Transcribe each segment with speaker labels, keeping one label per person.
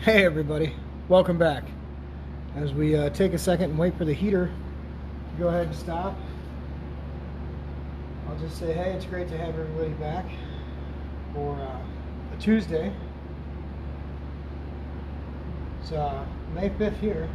Speaker 1: Hey everybody, welcome back. As we take a second and wait for the heater to go ahead and stop, I'll just say, hey, it's great to have everybody back for a Tuesday. It's May 5th here.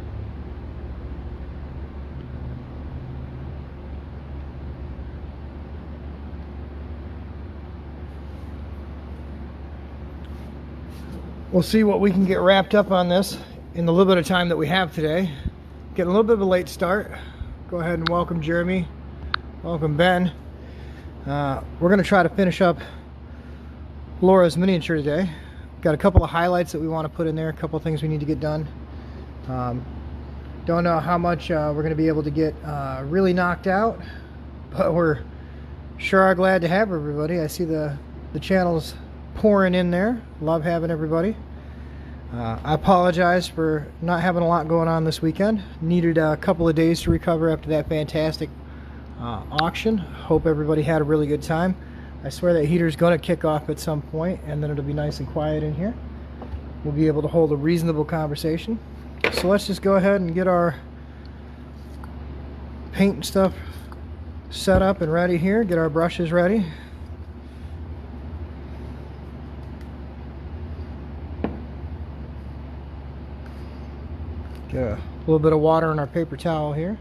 Speaker 1: We'll see what we can get wrapped up on this in the little bit of time that we have today. Getting a little bit of a late start. Go ahead and welcome Jeremy. Welcome Ben. We're going to try to finish up Laura's miniature today. Got a couple of highlights that we want to put in there, a couple of things we need to get done. Don't know how much we're going to be able to get really knocked out, but we're sure are glad to have everybody. I see the channels pouring in there. Love having everybody. I apologize for not having a lot going on this weekend. Needed a couple of days to recover after that fantastic auction. Hope everybody had a really good time. I swear that heater's going to kick off at some point, and then it'll be nice and quiet in here. We'll be able to hold a reasonable conversation. So let's just go ahead and get our paint and stuff set up and ready here. Get our brushes ready. Get a little bit of water in our paper towel here.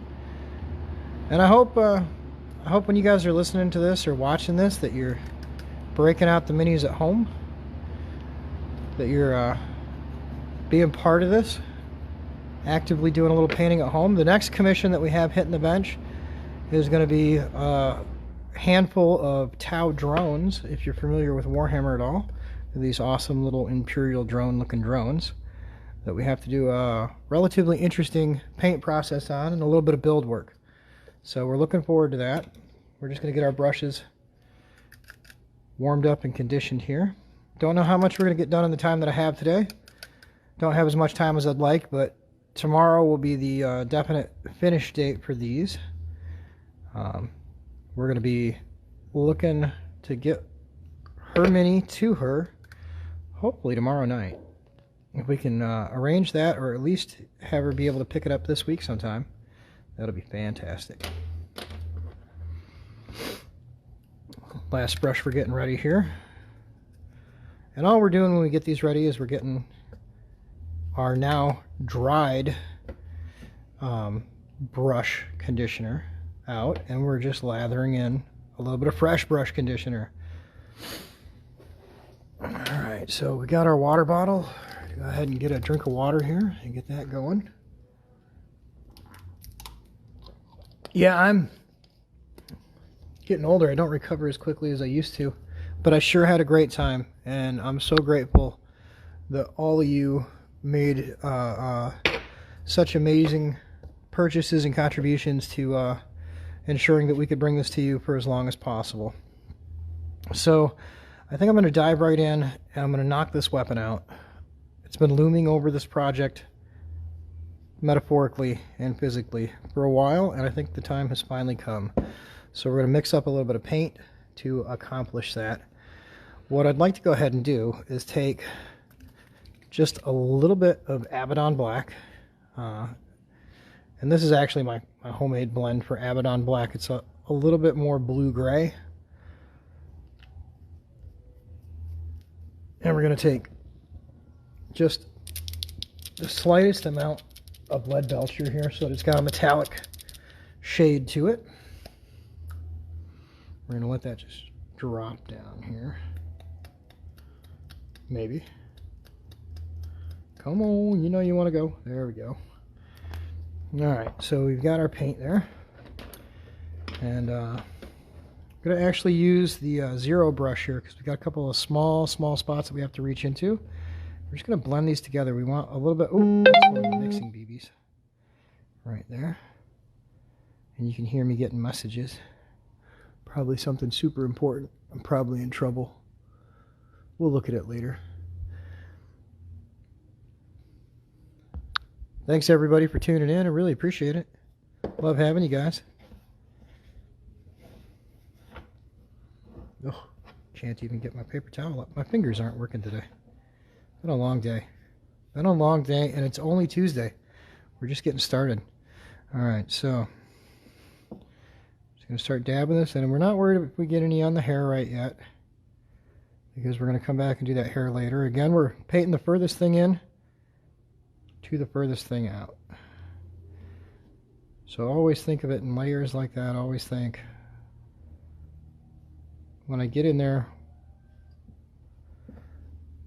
Speaker 1: And I hope when you guys are listening to this or watching this that you're breaking out the minis at home, that you're being part of this, actively doing a little painting at home. The next commission that we have hitting the bench is going to be a handful of Tau drones, if you're familiar with Warhammer at all. These awesome little Imperial drone looking drones that we have to do a relatively interesting paint process on and a little bit of build work. So we're looking forward to that. We're just going to get our brushes warmed up and conditioned here. Don't know how much we're going to get done in the time that I have today. Don't have as much time as I'd like, but tomorrow will be the definite finish date for these. We're going to be looking to get her mini to her hopefully tomorrow night. If we can arrange that, or at least have her be able to pick it up this week sometime, that'll be fantastic. Last brush we're getting ready here. And all we're doing when we get these ready is we're getting our now dried brush conditioner out, and we're just lathering in a little bit of fresh brush conditioner. Alright, so we got our water bottle. Go ahead and get a drink of water here and get that going. Yeah, I'm getting older. I don't recover as quickly as I used to, but I sure had a great time, and I'm so grateful that all of you made such amazing purchases and contributions to ensuring that we could bring this to you for as long as possible. So I think I'm going to dive right in, and I'm going to knock this weapon out. It's been looming over this project, metaphorically and physically, for a while, and I think the time has finally come. So we're going to mix up a little bit of paint to accomplish that. What I'd like to go ahead and do is take just a little bit of Abaddon Black, and this is actually my homemade blend for Abaddon Black. It's a little bit more blue-gray. And we're going to take just the slightest amount of lead belcher here so that it's got a metallic shade to it. We're going to let that just drop down here. Maybe. Come on, you know you want to go. There we go. Alright, so we've got our paint there. And I'm going to actually use the zero brush here because we've got a couple of small spots that we have to reach into. We're just going to blend these together. We want a little bit, ooh, that's one of the mixing BBs right there. And you can hear me getting messages. Probably something super important. I'm probably in trouble. We'll look at it later. Thanks everybody for tuning in. I really appreciate it. Love having you guys. Oh, can't even get my paper towel up. My fingers aren't working today. Been a long day. Been a long day, and it's only Tuesday. We're just getting started. All right, so just gonna start dabbing this, and we're not worried if we get any on the hair right yet, because we're gonna come back and do that hair later. Again, we're painting the furthest thing in to the furthest thing out. So always think of it in layers like that. Always think, when I get in there,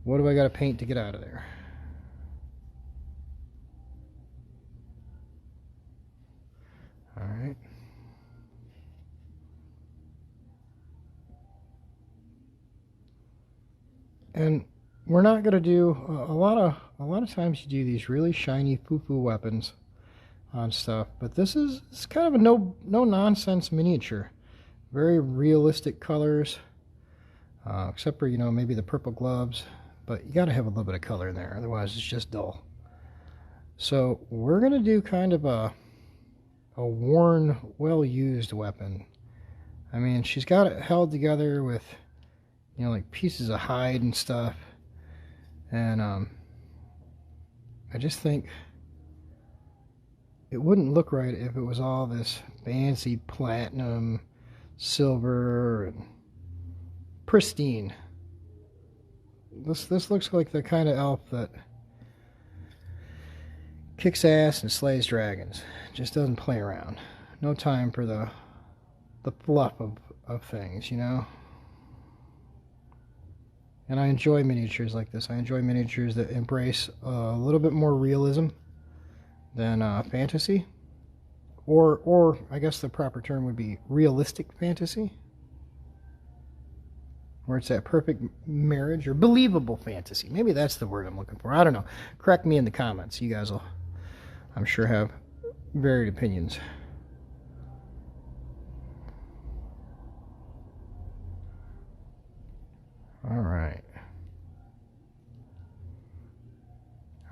Speaker 1: what do I got to paint to get out of there? All right. And we're not going to do a lot of times you do these really shiny foo-foo weapons on stuff, but it's kind of a no nonsense miniature. Very realistic colors, except for, you know, maybe the purple gloves, but you got to have a little bit of color in there, otherwise it's just dull. So we're going to do kind of a worn, well-used weapon. I mean, she's got it held together with, you know, like pieces of hide and stuff, and I just think it wouldn't look right if it was all this fancy platinum, silver, and pristine. This looks like the kind of elf that kicks ass and slays dragons. Just doesn't play around. No time for the fluff of things, you know? And I enjoy miniatures like this. I enjoy miniatures that embrace a little bit more realism than fantasy. Or I guess the proper term would be realistic fantasy. Where it's that perfect marriage, or believable fantasy. Maybe that's the word I'm looking for. I don't know. Correct me in the comments. You guys will, I'm sure, have varied opinions. Alright.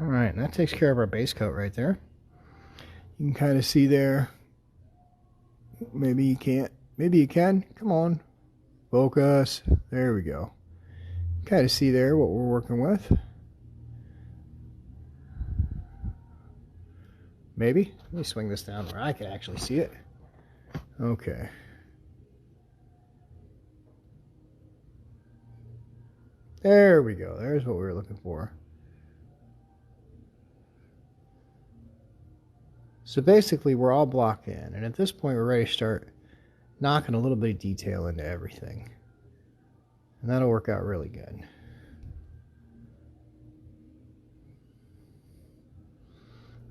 Speaker 1: Alright, and that takes care of our base coat right there. You can kind of see there. Maybe you can't. Maybe you can. Come on. Focus. There we go. Kind of see there what we're working with. Maybe. Let me swing this down where I can actually see it. Okay. There we go. There's what we were looking for. So basically we're all blocked in, and at this point we're ready to start knocking a little bit of detail into everything. And that'll work out really good.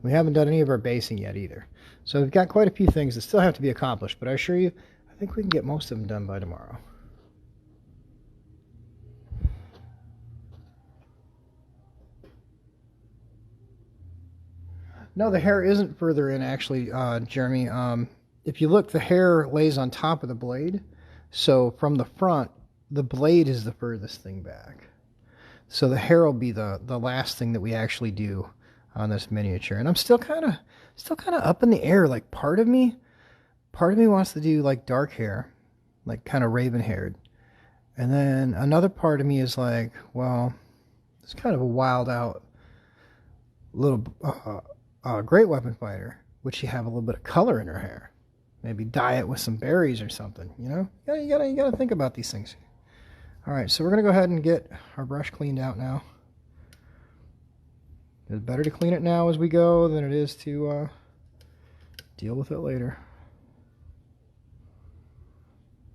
Speaker 1: We haven't done any of our basing yet either. So we've got quite a few things that still have to be accomplished, but I assure you, I think we can get most of them done by tomorrow. No, the hair isn't further in, actually, Jeremy. If you look, the hair lays on top of the blade. So from the front, the blade is the furthest thing back. So the hair will be the last thing that we actually do on this miniature. And I'm still kind of up in the air. Like part of me wants to do like dark hair, like kind of raven haired. And then another part of me is like, well, it's kind of a wild out little great weapon fighter. Would she have a little bit of color in her hair? Maybe dye it with some berries or something, you know? You gotta think about these things. All right, so we're gonna go ahead and get our brush cleaned out now. It's better to clean it now as we go than it is to deal with it later.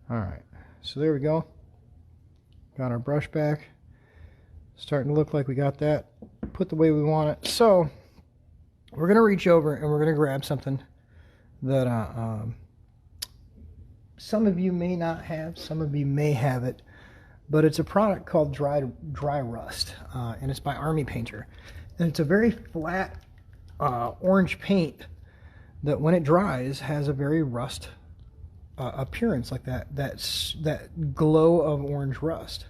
Speaker 1: All right, so there we go. Got our brush back. Starting to look like we got that put the way we want it. So we're gonna reach over and we're gonna grab something that some of you may not have, some of you may have it, but it's a product called Dry Rust, and it's by Army Painter, and it's a very flat orange paint that when it dries has a very rust appearance, like that glow of orange rust.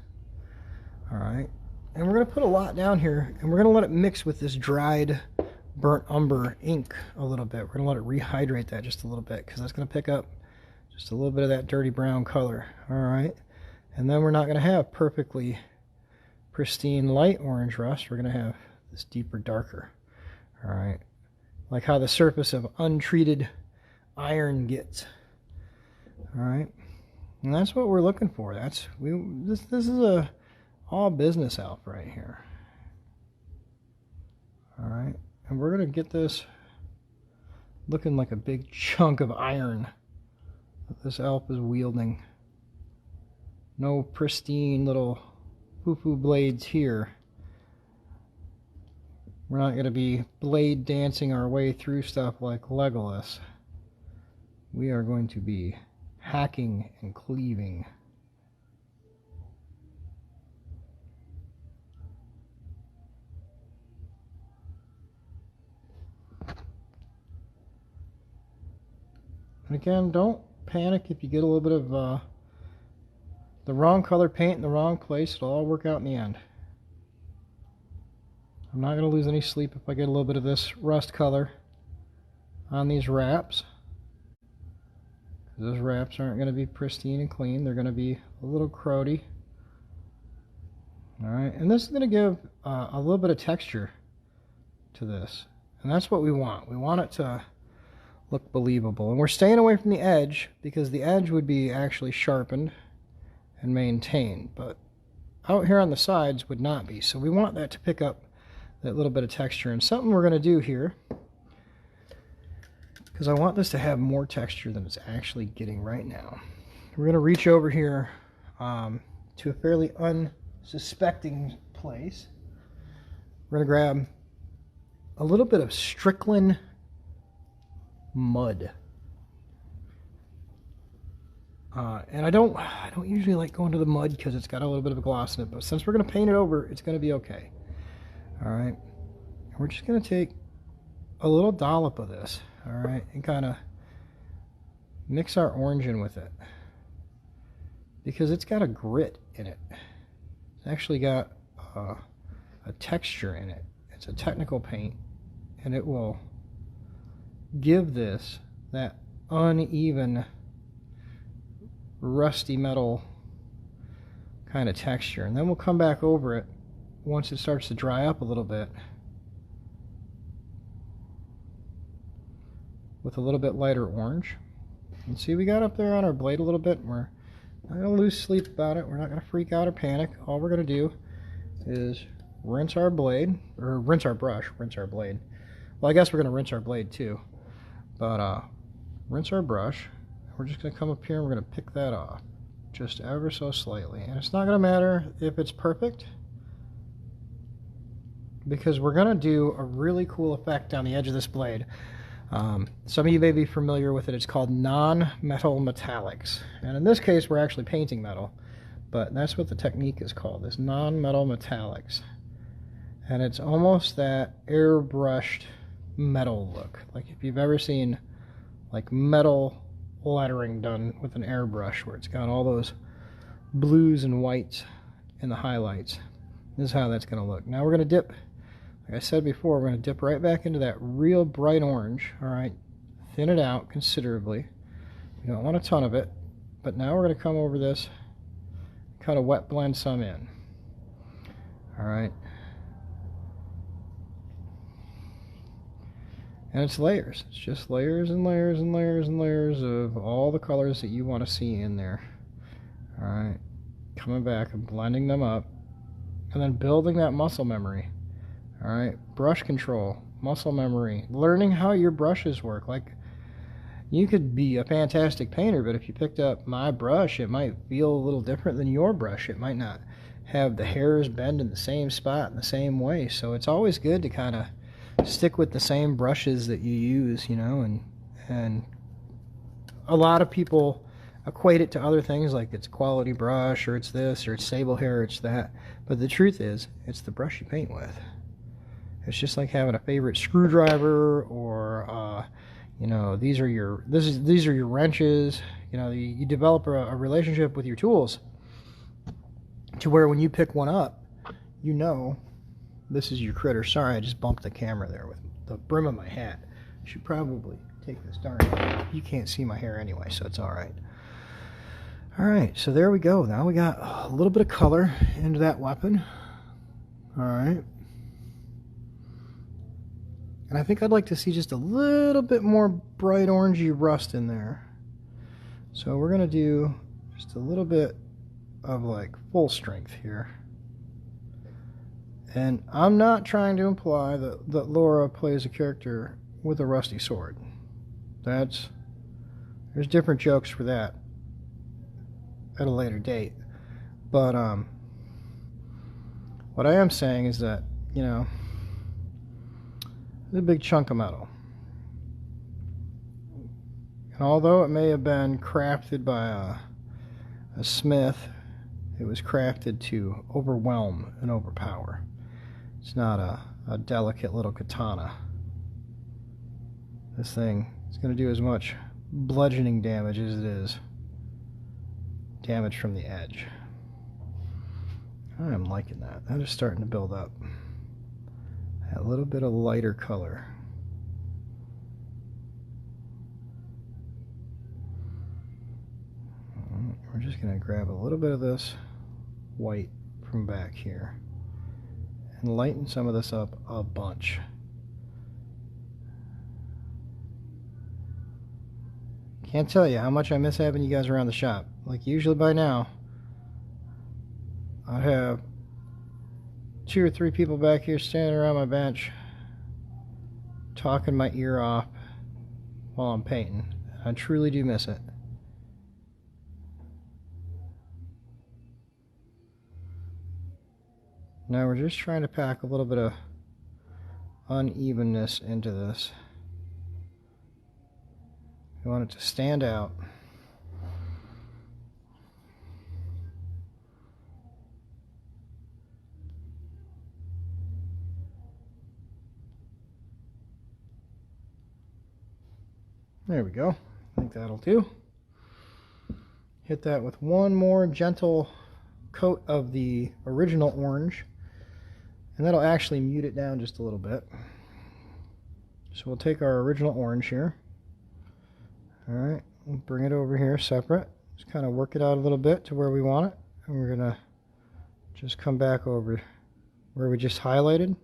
Speaker 1: All right, and we're going to put a lot down here, and we're going to let it mix with this dried burnt umber ink a little bit. We're going to let it rehydrate that just a little bit, because that's going to pick up just a little bit of that dirty brown color. All right, and then we're not going to have perfectly pristine light orange rust. We're going to have this deeper, darker. All right, like how the surface of untreated iron gets. All right, and that's what we're looking for. This is a all business elf right here. All right, and we're gonna get this looking like a big chunk of iron that this elf is wielding. No pristine little foo-foo blades here. We're not going to be blade dancing our way through stuff like Legolas. We are going to be hacking and cleaving. And again, don't panic if you get a little bit of the wrong color paint in the wrong place. It'll all work out in the end. I'm not going to lose any sleep if I get a little bit of this rust color on these wraps. Those wraps aren't going to be pristine and clean. They're going to be a little crowdy. Alright, and this is going to give a little bit of texture to this. And that's what we want. We want it to look believable. And we're staying away from the edge because the edge would be actually sharpened and maintained, but out here on the sides would not be. So we want that to pick up that little bit of texture. And something we're going to do here, because I want this to have more texture than it's actually getting right now, we're going to reach over here to a fairly unsuspecting place. We're going to grab a little bit of Strickland mud. And I don't usually like going to the mud because it's got a little bit of a gloss in it, but since we're going to paint it over, it's going to be okay. Alright, we're just going to take a little dollop of this, alright, and kind of mix our orange in with it. Because it's got a grit in it. It's actually got a texture in it. It's a technical paint, and it will give this that uneven rusty metal kind of texture. And then we'll come back over it once it starts to dry up a little bit with a little bit lighter orange. And see, we got up there on our blade a little bit. We're not going to lose sleep about it. We're not going to freak out or panic. All we're going to do is rinse our blade, or rinse our brush, rinse our blade. Well, I guess we're going to rinse our blade too. But rinse our brush. We're just going to come up here and we're going to pick that off just ever so slightly. And it's not going to matter if it's perfect, because we're going to do a really cool effect on the edge of this blade. Some of you may be familiar with it. It's called non-metal metallics. And in this case, we're actually painting metal. But that's what the technique is called, is non-metal metallics. And it's almost that airbrushed metal look. Like if you've ever seen like metal lettering done with an airbrush, where it's got all those blues and whites in the highlights. This is how that's going to look. Now we're going to dip, like I said before, we're going to dip right back into that real bright orange. Alright, thin it out considerably. You don't want a ton of it. But now we're going to come over this, kind of wet blend some in. Alright. And it's layers. It's just layers and layers and layers and layers of all the colors that you want to see in there. Alright. Coming back and blending them up. And then building that muscle memory. Alright. Brush control. Muscle memory. Learning how your brushes work. Like, you could be a fantastic painter, but if you picked up my brush, it might feel a little different than your brush. It might not have the hairs bend in the same spot in the same way. So it's always good to kind of stick with the same brushes that you use, you know, and a lot of people equate it to other things, like it's a quality brush, or it's this, or it's sable hair, or it's that. But the truth is, it's the brush you paint with. It's just like having a favorite screwdriver, or you know, these are your wrenches. You know, you develop a relationship with your tools to where when you pick one up, you know this is your critter. Sorry, I just bumped the camera there with the brim of my hat. I should probably take this darn off. You can't see my hair anyway, so it's alright. Alright, so there we go. Now we got a little bit of color into that weapon. Alright. And I think I'd like to see just a little bit more bright orangey rust in there. So we're going to do just a little bit of like full strength here. And I'm not trying to imply that Laura plays a character with a rusty sword. There's different jokes for that at a later date. But what I am saying is that, you know, it's a big chunk of metal. And although it may have been crafted by a smith, it was crafted to overwhelm and overpower. It's not a delicate little katana. This thing is going to do as much bludgeoning damage as it is damage from the edge. I'm liking that. That is starting to build up. A little bit of lighter color. We're just going to grab a little bit of this white from back here and lighten some of this up a bunch. Can't tell you how much I miss having you guys around the shop. Like usually by now, I have 2 or 3 people back here standing around my bench talking my ear off while I'm painting. I truly do miss it. Now we're just trying to pack a little bit of unevenness into this. We want it to stand out. There we go. I think that'll do. Hit that with one more gentle coat of the original orange, and that'll actually mute it down just a little bit. So we'll take our original orange here. Alright, we'll bring it over here separate. Just kind of work it out a little bit to where we want it. And we're going to just come back over where we just highlighted.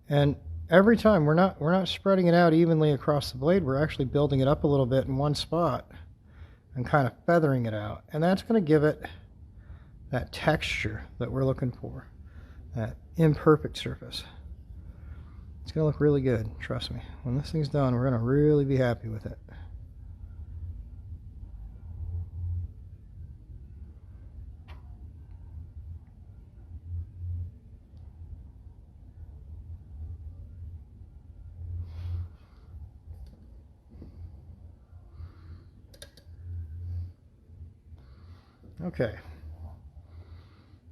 Speaker 1: And every time we're not spreading it out evenly across the blade. We're actually building it up a little bit in one spot and kind of feathering it out. And that's going to give it that texture that we're looking for. That imperfect surface. It's going to look really good, trust me. When this thing's done, we're going to really be happy with it. Okay,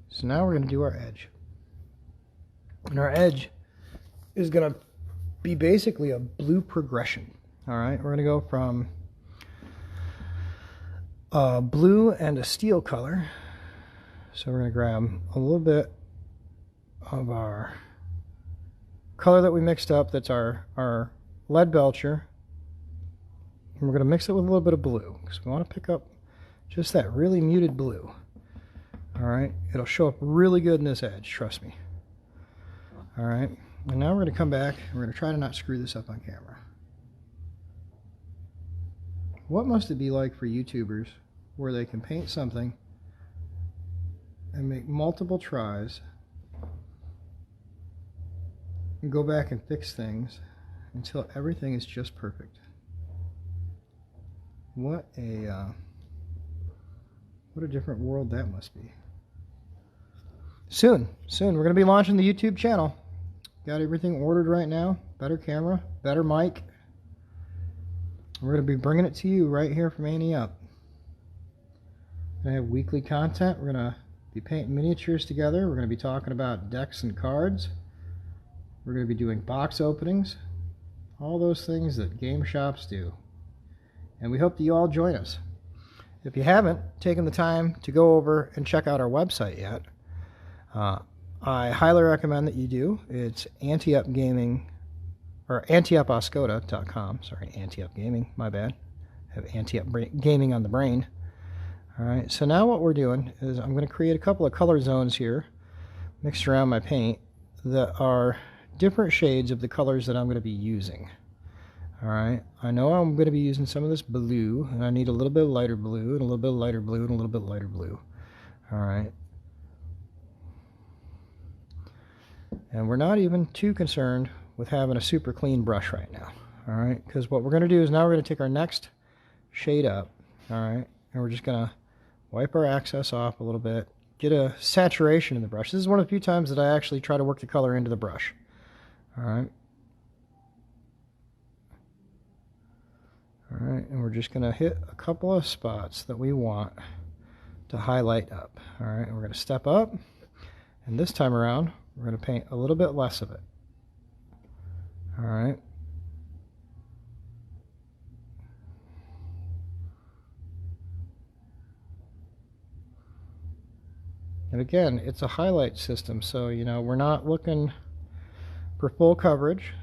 Speaker 1: so now we're going to do our edge. And our edge is going to be basically a blue progression. Alright, we're going to go from blue and a steel color. So we're going to grab a little bit of our color that we mixed up, that's our lead belcher. And we're going to mix it with a little bit of blue, because we want to pick up just that really muted blue. Alright, it'll show up really good in this edge, trust me. Alright, and now we're going to come back and we're going to try to not screw this up on camera. What must it be like for YouTubers where they can paint something and make multiple tries and go back and fix things until everything is just perfect? What a different world that must be. Soon we're going to be launching the YouTube channel. Got everything ordered right now. Better camera, better mic. We're going to be bringing it to you right here from Annie Up. I have weekly content. We're going to be painting miniatures together. We're going to be talking about decks and cards. We're going to be doing box openings. All those things that game shops do. And we hope that you all join us. If you haven't taken the time to go over and check out our website yet, I highly recommend that you do. It's antiupgaming, or antiuposcoda.com. Sorry, Antiup Gaming, my bad. I have Antiup Gaming on the brain. Alright, so now what we're doing is I'm going to create a couple of color zones here, mixed around my paint, that are different shades of the colors that I'm going to be using. Alright, I know I'm going to be using some of this blue, and I need a little bit of lighter blue, and a little bit of lighter blue, and a little bit lighter blue. Alright. And we're not even too concerned with having a super clean brush right now. Alright, because what we're going to do is now we're going to take our next shade up. Alright, and we're just going to wipe our excess off a little bit, get a saturation in the brush. This is one of the few times that I actually try to work the color into the brush. Alright. Alright, and we're just going to hit a couple of spots that we want to highlight up. Alright, and we're going to step up, and this time around, we're going to paint a little bit less of it. Alright. And again, it's a highlight system, so, you know, we're not looking for full coverage.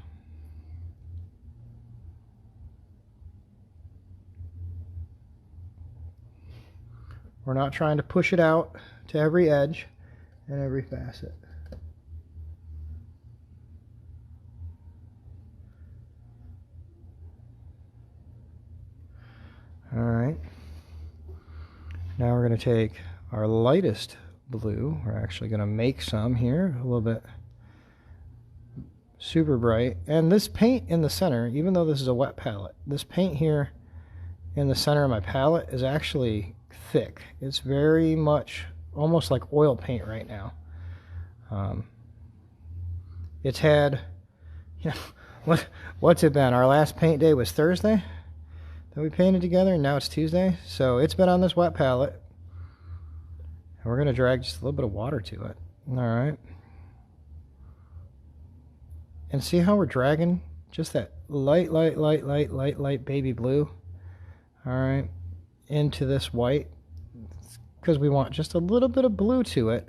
Speaker 1: We're not trying to push it out to every edge and every facet. Alright. Now we're going to take our lightest blue. We're actually going to make some here, a little bit super bright. And this paint in the center, even though this is a wet palette, this paint here in the center of my palette is actually thick. It's very much almost like oil paint right now. It's had, you know, what's it been? Our last paint day was Thursday that we painted together, and now it's Tuesday. So it's been on this wet palette. And we're going to drag just a little bit of water to it. Alright. And see how we're dragging just that light baby blue, alright, into this white, because we want just a little bit of blue to it,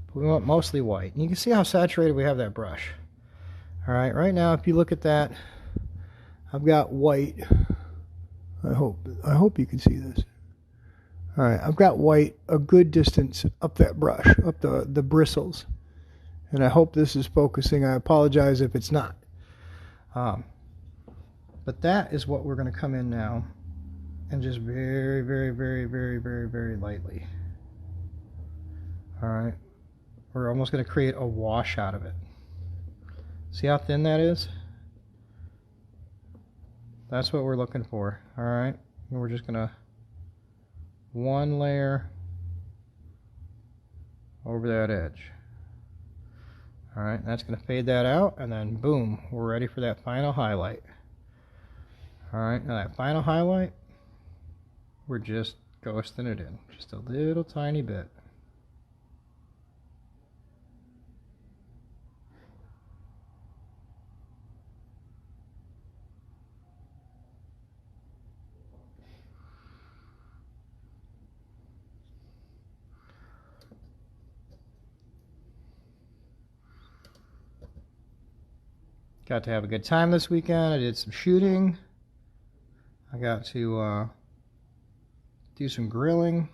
Speaker 1: but we want mostly white. And you can see how saturated we have that brush. Alright, right now if you look at that, I've got white. I hope you can see this. Alright, I've got white a good distance up that brush, up the bristles. And I hope this is focusing. I apologize if it's not. But that is what we're going to come in now and just very lightly. Alright. We're almost going to create a wash out of it. See how thin that is? That's what we're looking for. Alright. And we're just going to one layer over that edge. Alright, that's going to fade that out, and then boom, we're ready for that final highlight. Alright, now that final highlight, we're just ghosting it in. Just a little tiny bit. Got to have a good time this weekend. I did some shooting. I got to do some grilling.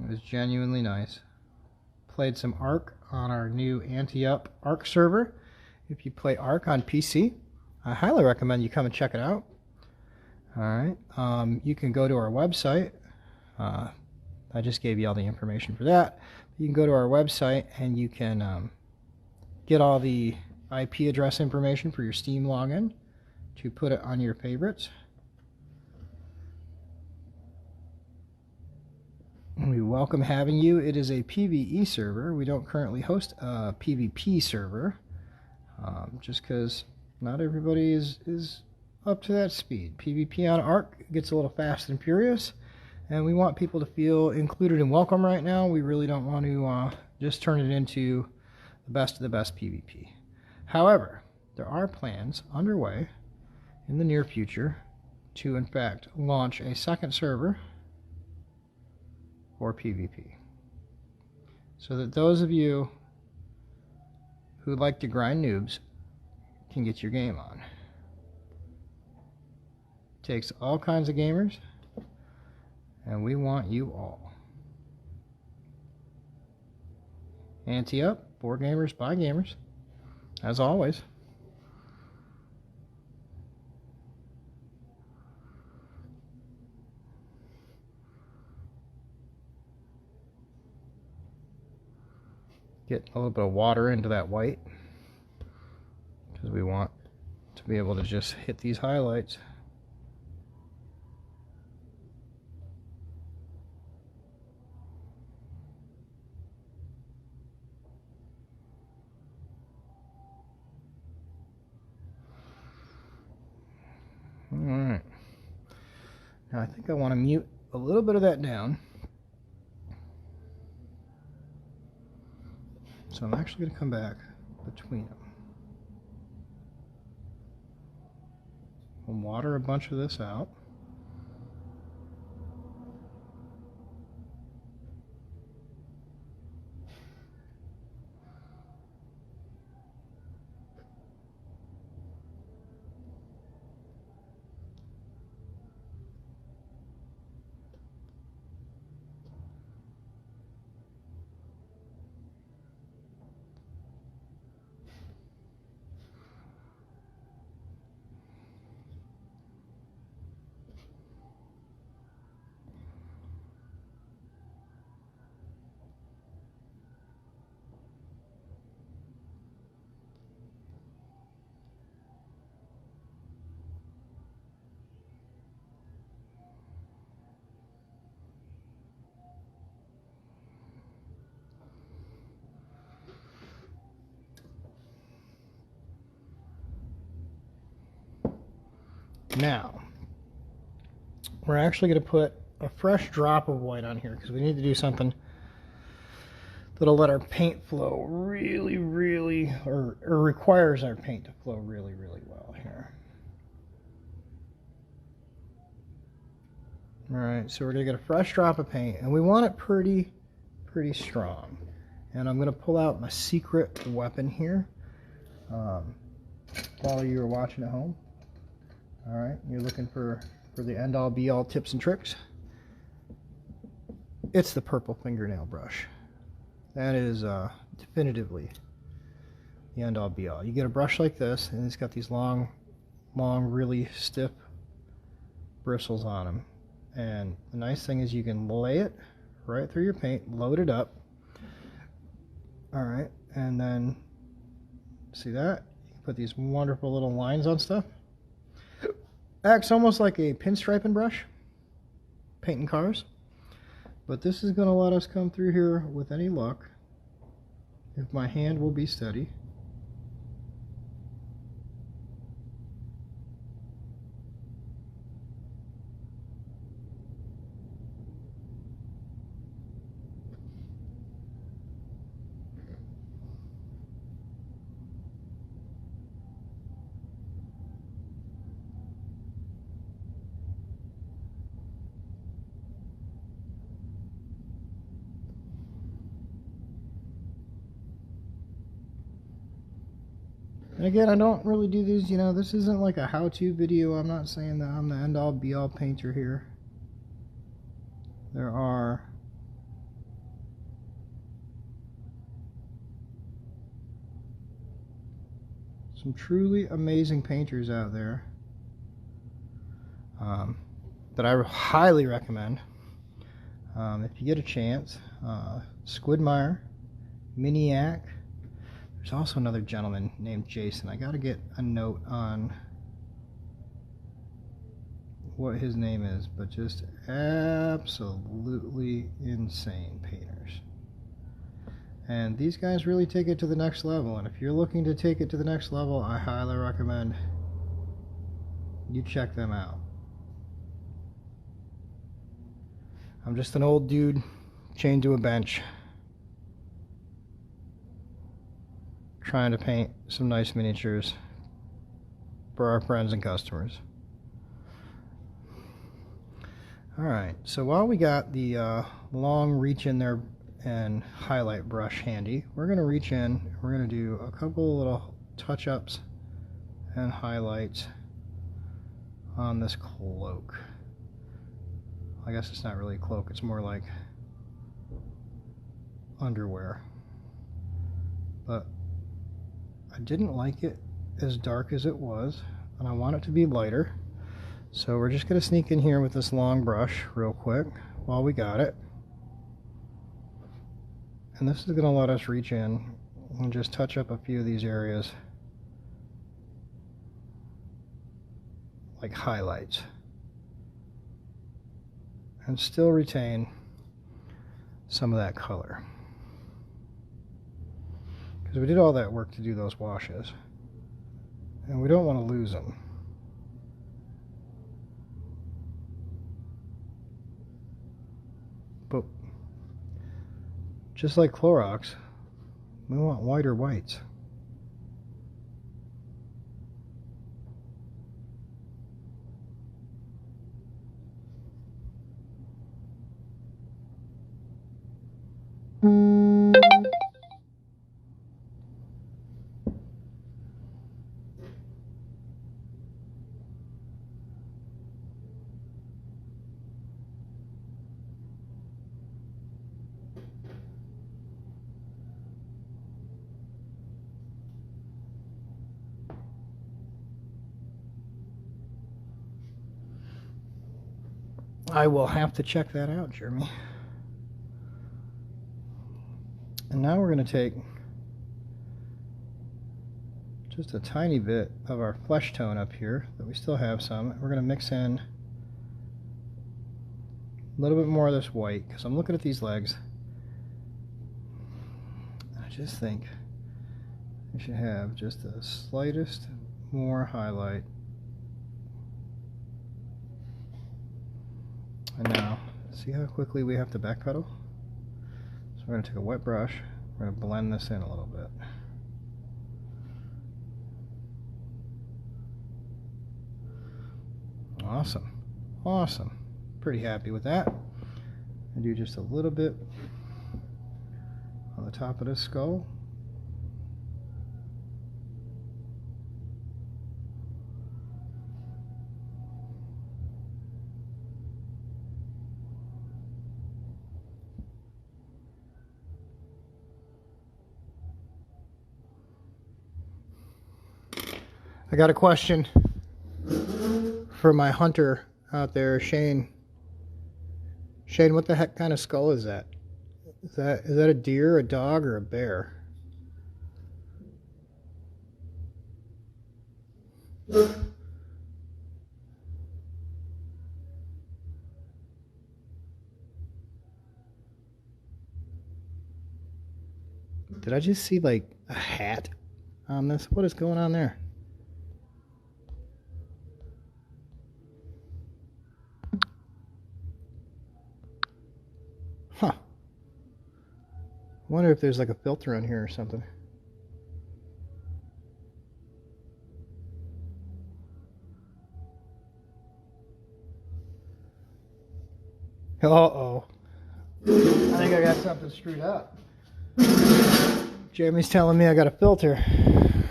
Speaker 1: It was genuinely nice. Played some Ark on our new Anti-Up Ark server. If you play Ark on PC, I highly recommend you come and check it out. Alright, you can go to our website. I just gave you all the information for that. You can go to our website and you can get all the IP address information for your Steam login to put it on your favorites. We welcome having you. It is a PvE server. We don't currently host a PvP server, just because not everybody is up to that speed. PvP on Ark gets a little fast and furious, and we want people to feel included and welcome right now. We really don't want to just turn it into the best of the best PvP. However, there are plans underway in the near future to in fact launch a second server for PvP, so that those of you who like to grind noobs can get your game on. It takes all kinds of gamers, and we want you all. Anti-Up For gamers, by gamers, as always. Get a little bit of water into that white because we want to be able to just hit these highlights. Alright. Now I think I want to mute a little bit of that down. So I'm actually going to come back between them. We'll water a bunch of this out. Now, we're actually going to put a fresh drop of white on here because we need to do something that'll let our paint flow really, or requires our paint to flow really, well here. Alright, so we're going to get a fresh drop of paint, and we want it pretty strong. And I'm going to pull out my secret weapon here while you are watching at home. Alright, you're looking for the end-all be-all tips and tricks. It's the purple fingernail brush. That is definitively the end-all be-all. You get a brush like this, and it's got these long, really stiff bristles on them. And the nice thing is you can lay it right through your paint, load it up. Alright, and then, see that? You can put these wonderful little lines on stuff. Acts almost like a pinstriping brush, painting cars. But this is going to let us come through here with any luck, if my hand will be steady. And again, I don't really do these, you know, this isn't like a how-to video. I'm not saying that I'm the end-all be-all painter here. There are some truly amazing painters out there that I highly recommend. If you get a chance, Squidmeyer, Miniac. There's also another gentleman named Jason. I gotta get a note on what his name is, but just absolutely insane painters. And these guys really take it to the next level, and if you're looking to take it to the next level, I highly recommend you check them out. I'm just an old dude chained to a bench trying to paint some nice miniatures for our friends and customers. Alright, so while we got the long reach in there and highlight brush handy, we're going to reach in, we're going to do a couple little touch-ups and highlights on this cloak. I guess it's not really a cloak, it's more like underwear. but I didn't like it as dark as it was, and I want it to be lighter. So we're just going to sneak in here with this long brush real quick while we got it. And this is going to let us reach in and just touch up a few of these areas like highlights and still retain some of that color, because we did all that work to do those washes and we don't want to lose them. But just like Clorox, we want whiter whites. I will have to check that out, Jeremy. And now we're going to take just a tiny bit of our flesh tone up here that we still have some. We're going to mix in a little bit more of this white, because I'm looking at these legs. I just think we should have just the slightest more highlight. And now, see how quickly we have to backpedal? So we're going to take a wet brush, we're going to blend this in a little bit. Awesome. Awesome. Pretty happy with that. And do just a little bit on the top of this skull. I got a question for my hunter out there, Shane. Shane, what the heck kind of skull is that? Is that a deer, a dog, or a bear? Did I just see like a hat on this? What is going on there? Huh. I wonder if there's like a filter on here or something. Uh-oh. I think I got something screwed up. Jeremy's telling me I got a filter.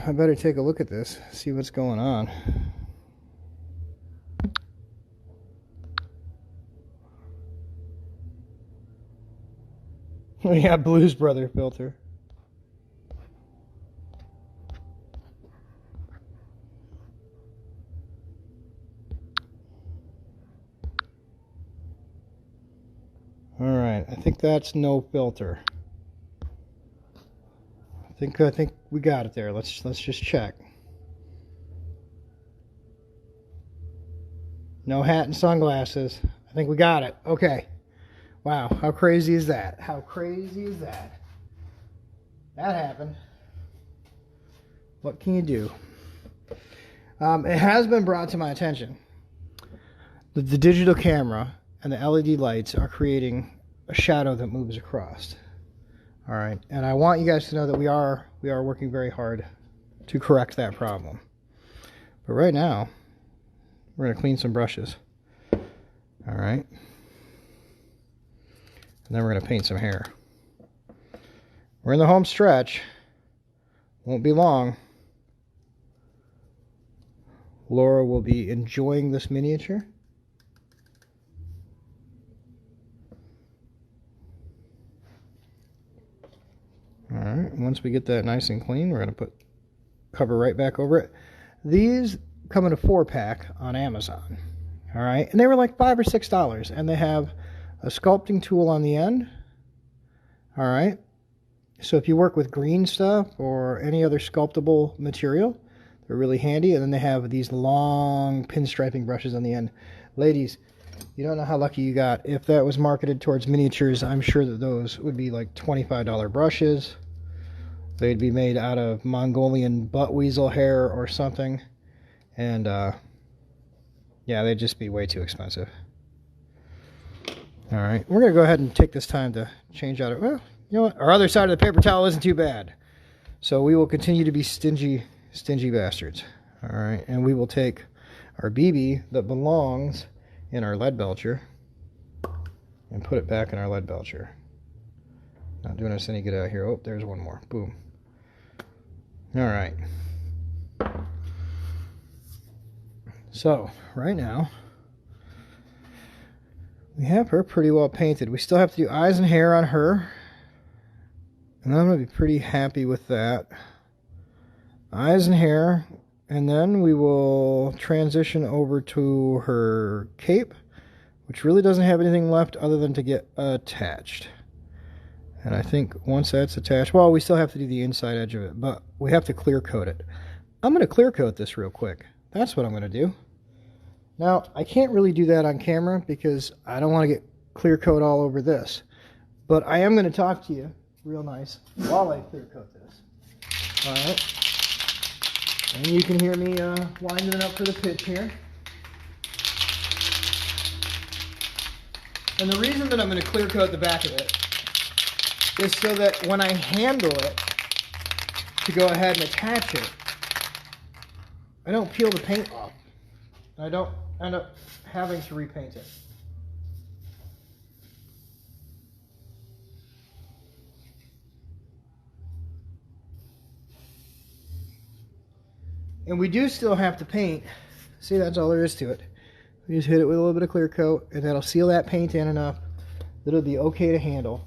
Speaker 1: I better take a look at this, see what's going on. Yeah, Blues Brother filter. All right, I think that's no filter. I think we got it there. Let's just check. No hat and sunglasses. I think we got it. Okay. Wow, how crazy is that? How crazy is that? That happened. What can you do? It has been brought to my attention that the digital camera and the LED lights are creating a shadow that moves across. All right, and I want you guys to know that we are working very hard to correct that problem. But right now, we're going to clean some brushes. All right. And then we're going to paint some hair. We're in the home stretch. Won't be long. Laura will be enjoying this miniature. All right. once we get that nice and clean, we're going to put cover right back over it. These come in a 4-pack on Amazon. All right, and they were like $5 or $6, and they have a sculpting tool on the end. All right, so if you work with green stuff or any other sculptable material, they're really handy. And then they have these long pinstriping brushes on the end. Ladies, you don't know how lucky you got. If that was marketed towards miniatures, I'm sure that those would be like $25 brushes. They'd be made out of Mongolian butt weasel hair or something. And yeah, they'd just be way too expensive. All right, we're going to go ahead and take this time to change out. Well, you know what? Our other side of the paper towel isn't too bad. So we will continue to be stingy bastards. All right, and we will take our BB that belongs in our lead belcher and put it back in our lead belcher. Not doing us any good out here. Oh, there's one more. Boom. All right. So right now we have her pretty well painted. We still have to do eyes and hair on her, and I'm going to be pretty happy with that. Eyes and hair, and then we will transition over to her cape, which really doesn't have anything left other than to get attached. And I think once that's attached, well, we still have to do the inside edge of it, but we have to clear coat it. I'm going to clear coat this real quick. That's what I'm going to do. Now, I can't really do that on camera because I don't want to get clear coat all over this. But I am going to talk to you real nice while I clear coat this. All right. And you can hear me winding it up for the pitch here. And the reason that I'm going to clear coat the back of it is so that when I handle it to go ahead and attach it, I don't peel the paint off. I don't end up having to repaint it. And we do still have to paint. See, that's all there is to it. We just hit it with a little bit of clear coat, and that'll seal that paint in enough that it'll be okay to handle.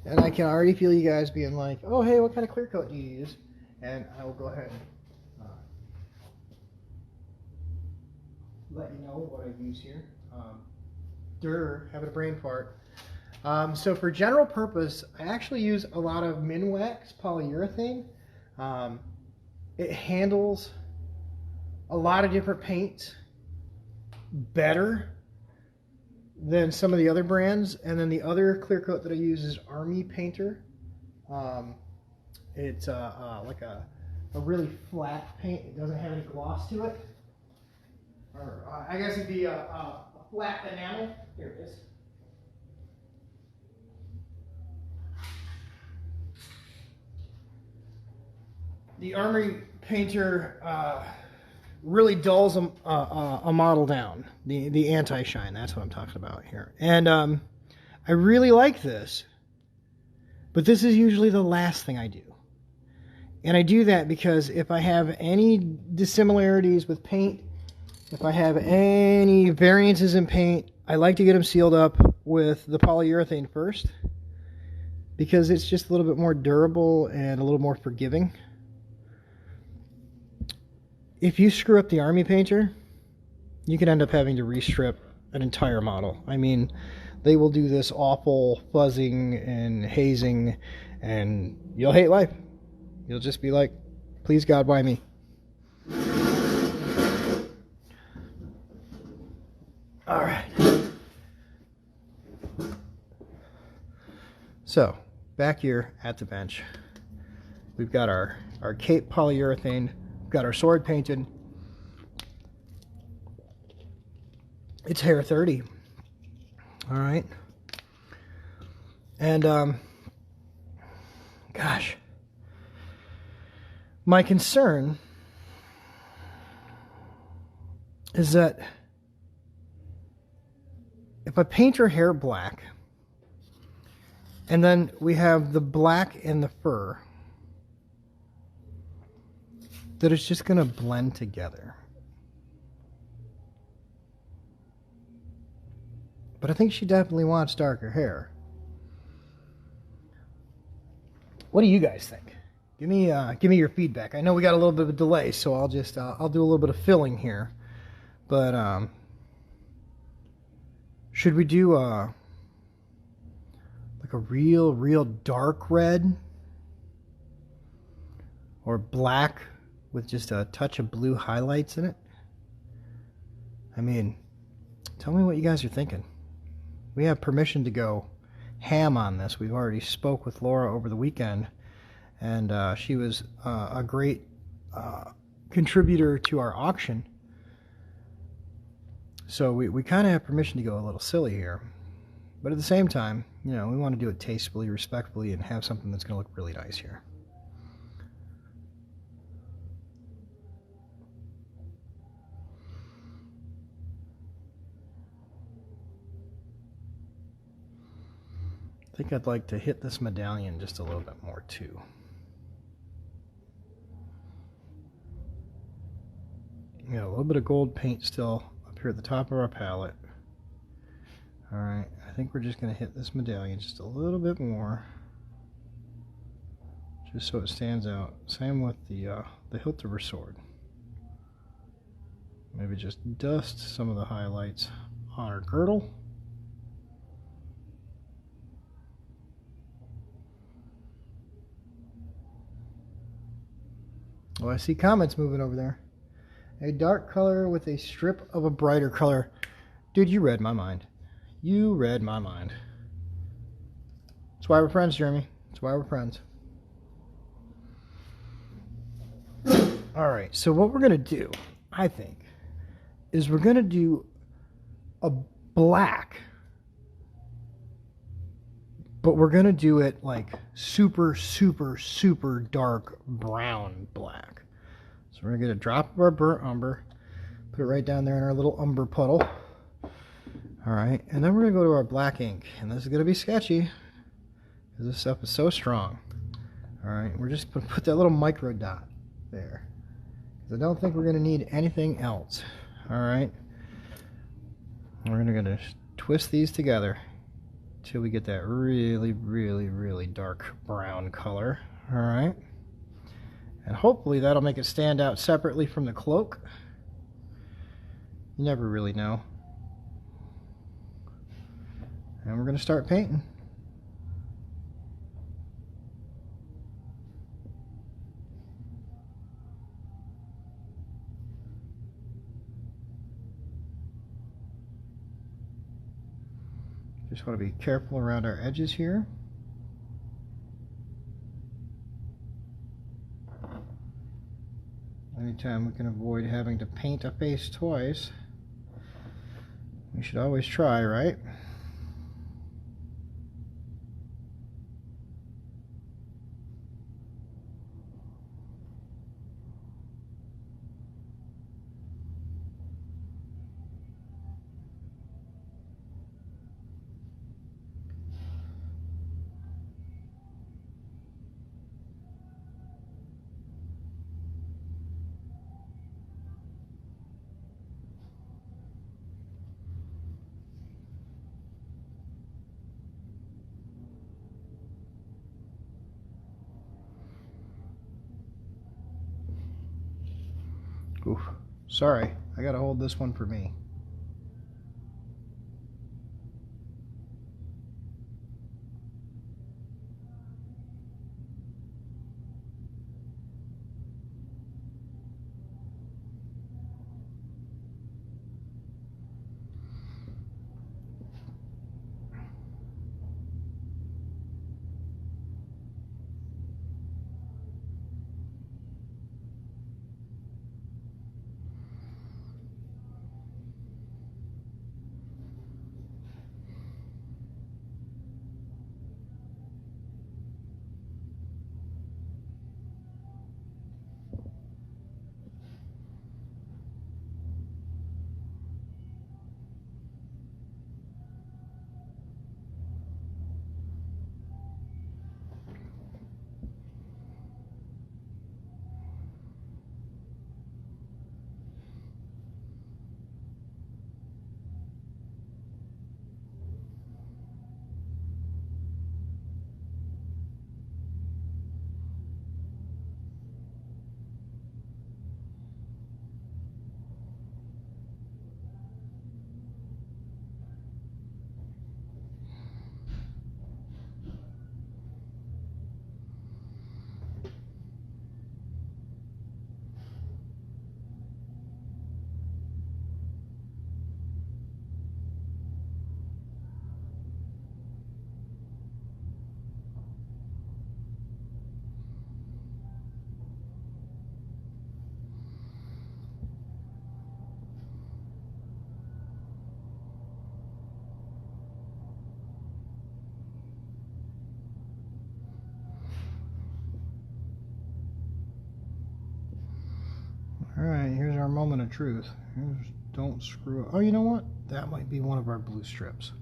Speaker 1: And I can already feel you guys being like, oh, hey, what kind of clear coat do you use? And I will go ahead and let you know what I use here. Having a brain fart. So for general purpose, I actually use a lot of Minwax polyurethane. It handles a lot of different paints better than some of the other brands. And then the other clear coat that I use is Army Painter. It's like a really flat paint. It doesn't have any gloss to it. Or I guess it'd be a flat enamel. Here it is. The Army Painter really dulls a model down. The anti-shine, that's what I'm talking about here. And I really like this, but this is usually the last thing I do. And I do that because if I have any dissimilarities with paint, if I have any variances in paint, I like to get them sealed up with the polyurethane first, because it's just a little bit more durable and a little more forgiving. If you screw up the Army Painter, you can end up having to restrip an entire model. I mean, they will do this awful fuzzing and hazing, and you'll hate life. You'll just be like, please God, why me? All right. So, back here at the bench, we've got our cape polyurethane. We've got our sword painted. It's hair 30. All right. And, gosh. My concern is that if I paint her hair black, and then we have the black in the fur, that it's just going to blend together. But I think she definitely wants darker hair. What do you guys think? Give me your feedback. I know we got a little bit of a delay, so I'll just I'll do a little bit of filling here. But should we do like a real dark red, or black with just a touch of blue highlights in it? I mean, tell me what you guys are thinking. We have permission to go ham on this. We've already spoke with Laura over the weekend, and she was a great contributor to our auction. So we kind of have permission to go a little silly here. But at the same time, you know, we want to do it tastefully, respectfully, and have something that's going to look really nice here. I think I'd like to hit this medallion just a little bit more too. We got a little bit of gold paint still up here at the top of our palette. Alright, I think we're just going to hit this medallion just a little bit more, just so it stands out. Same with the hilt of her sword. Maybe just dust some of the highlights on her girdle. Oh, I see comments moving over there. A dark color with a strip of a brighter color. Dude, you read my mind. You read my mind. That's why we're friends, Jeremy. That's why we're friends. Alright, so what we're going to do, I think, is we're going to do a black. But we're going to do it like super dark brown black. So we're going to get a drop of our burnt umber, put it right down there in our little umber puddle. Alright, and then we're going to go to our black ink. And this is going to be sketchy, because this stuff is so strong. Alright, we're just going to put that little micro dot there, because I don't think we're going to need anything else. Alright, we're going to twist these together till we get that really dark brown color. Alright, and hopefully that'll make it stand out separately from the cloak. You never really know. And we're going to start painting. Just want to be careful around our edges here. Anytime we can avoid having to paint a face twice, we should always try, right? Oof. Sorry, I gotta hold this one for me. moment of truth. Don't screw up. Oh, you know what? That might be one of our blue strips.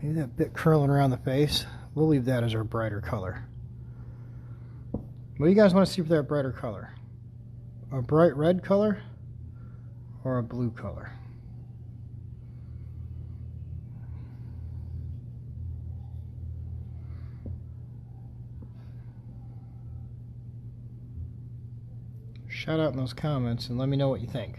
Speaker 1: Maybe that bit curling around the face. We'll leave that as our brighter color. What do you guys want to see for that brighter color? A bright red color or a blue color? Shout out in those comments and let me know what you think.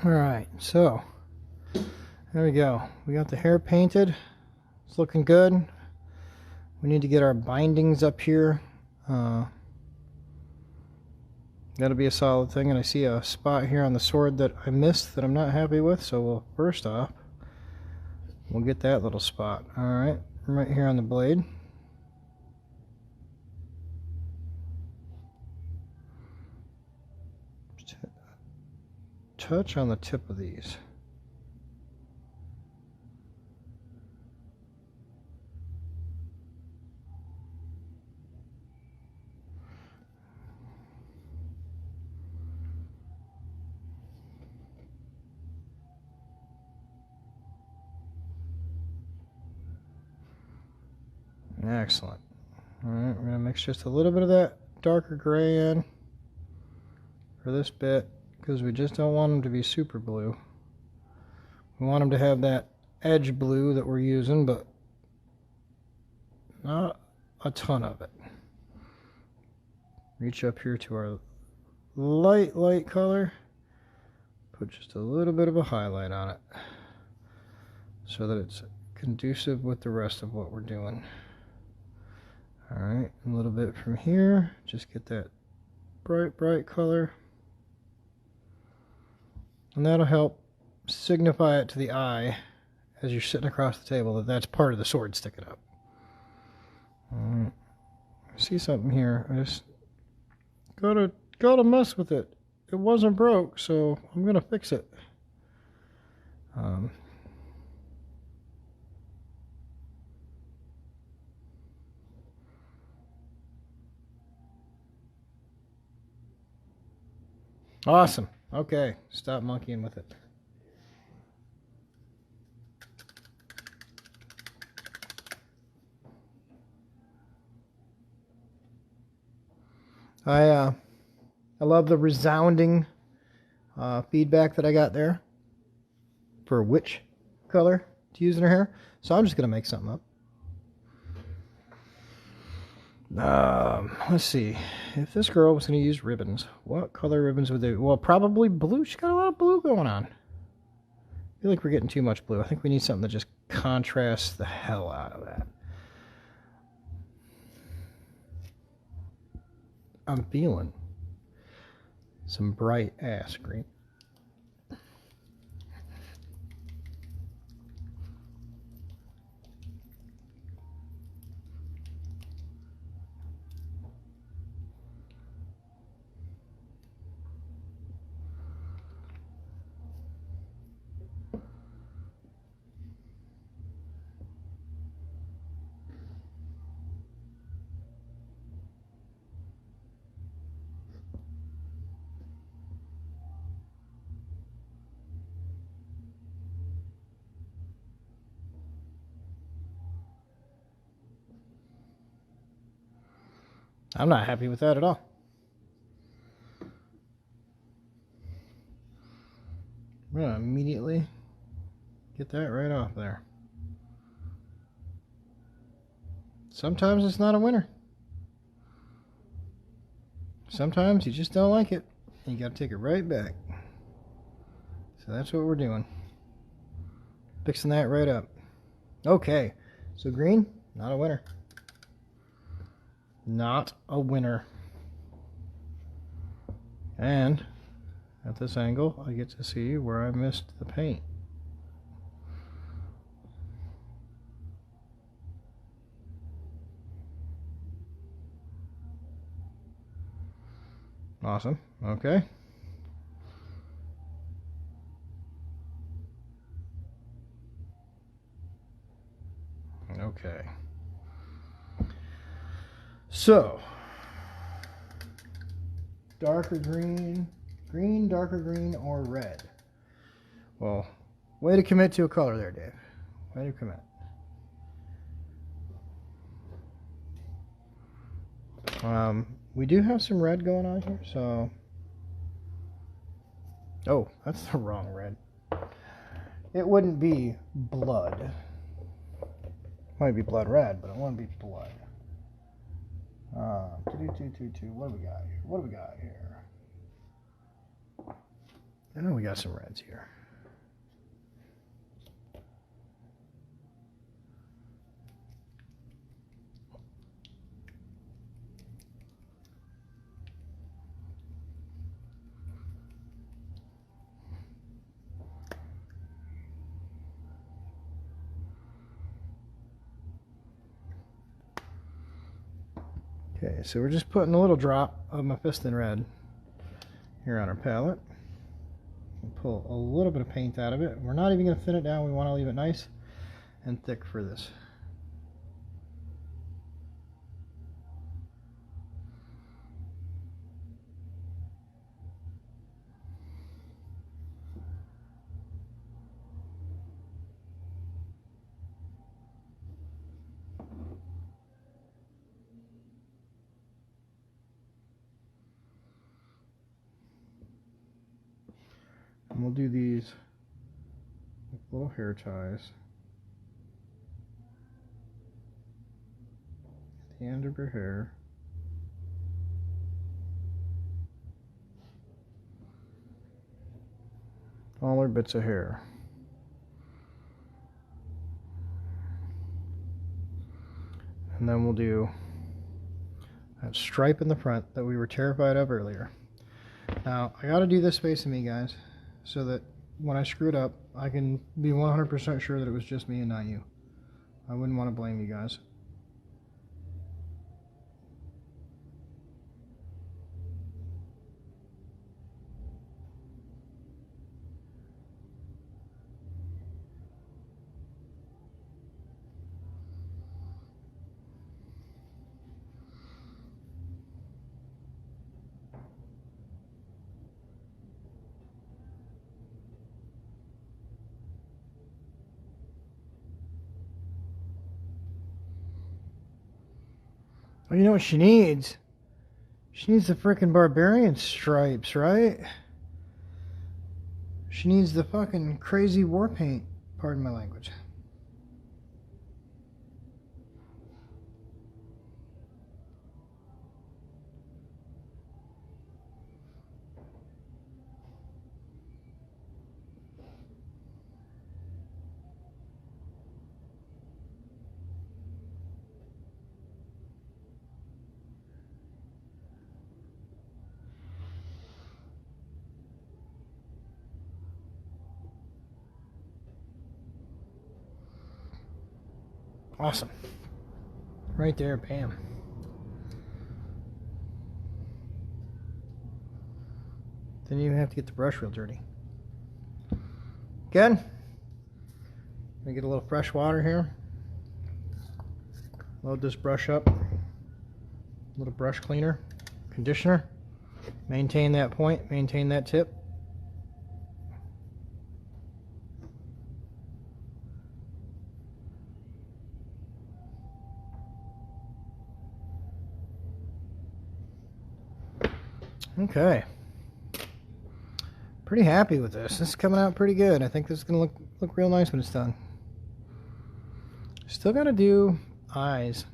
Speaker 1: Alright, so there we go. We got the hair painted. It's looking good. We need to get our bindings up here. That'll be a solid thing. And I see a spot here on the sword that I missed that I'm not happy with. So we'll first off, we'll get that little spot. Alright, right here on the blade. Touch on the tip of these. Excellent. All right, we're going to mix just a little bit of that darker gray in for this bit, because we just don't want them to be super blue. We want them to have that edge blue that we're using, but not a ton of it. Reach up here to our light color, put just a little bit of a highlight on it so that it's conducive with the rest of what we're doing. Alright, a little bit from here, just get that bright color. And that'll help signify it to the eye as you're sitting across the table that that's part of the sword sticking up. Alright, I see something here. I just gotta mess with it. It wasn't broke, so I'm gonna fix it. Awesome. Okay, stop monkeying with it. I love the resounding feedback that I got there for which color to use in her hair. So I'm just gonna make something up. Let's see. If this girl was going to use ribbons, what color ribbons would they? Well, probably blue. She's got a lot of blue going on. I feel like we're getting too much blue. I think we need something that just contrasts the hell out of that. I'm feeling some bright ass green. I'm not happy with that at all. I'm going to immediately get that right off there. Sometimes it's not a winner. Sometimes you just don't like it, and you got to take it right back. So that's what we're doing. Fixing that right up. Okay, so green, not a winner. Not a winner. And at this angle, I get to see where I missed the paint. Awesome. Okay. Okay. So, darker green, darker green, or red? Well, way to commit to a color there, Dave. Way to commit. We do have some red going on here, so... Oh, that's the wrong red. It wouldn't be blood. Might be blood red, but it wouldn't be blood. What do we got here? What do we got here? I know we got some reds here. Okay, so we're just putting a little drop of my piston red here on our palette. We'll pull a little bit of paint out of it. We're not even going to thin it down. We want to leave it nice and thick for this. And we'll do these with little hair ties at the end of her hair. All her bits of hair. And then we'll do that stripe in the front that we were terrified of earlier. Now, I got to do this facing me, guys, so that when I screw it up, I can be 100% sure that it was just me and not you. I wouldn't want to blame you guys. Well, you know what she needs? She needs the frickin' barbarian stripes, right? She needs the fucking crazy war paint. Pardon my language. Awesome. Right there, bam. Then you have to get the brush real dirty. Good. Gonna get a little fresh water here. Load this brush up. A little brush cleaner, conditioner. Maintain that point, maintain that tip. Okay. Pretty happy with this. This is coming out pretty good. I think this is going to look real nice when it's done. Still got to do eyes.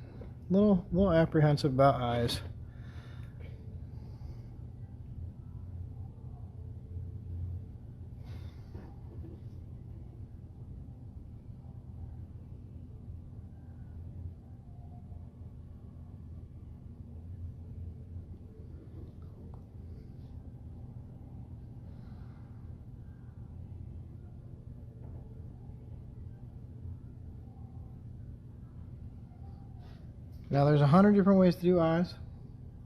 Speaker 1: Little apprehensive about eyes. Now there's 100 different ways to do eyes.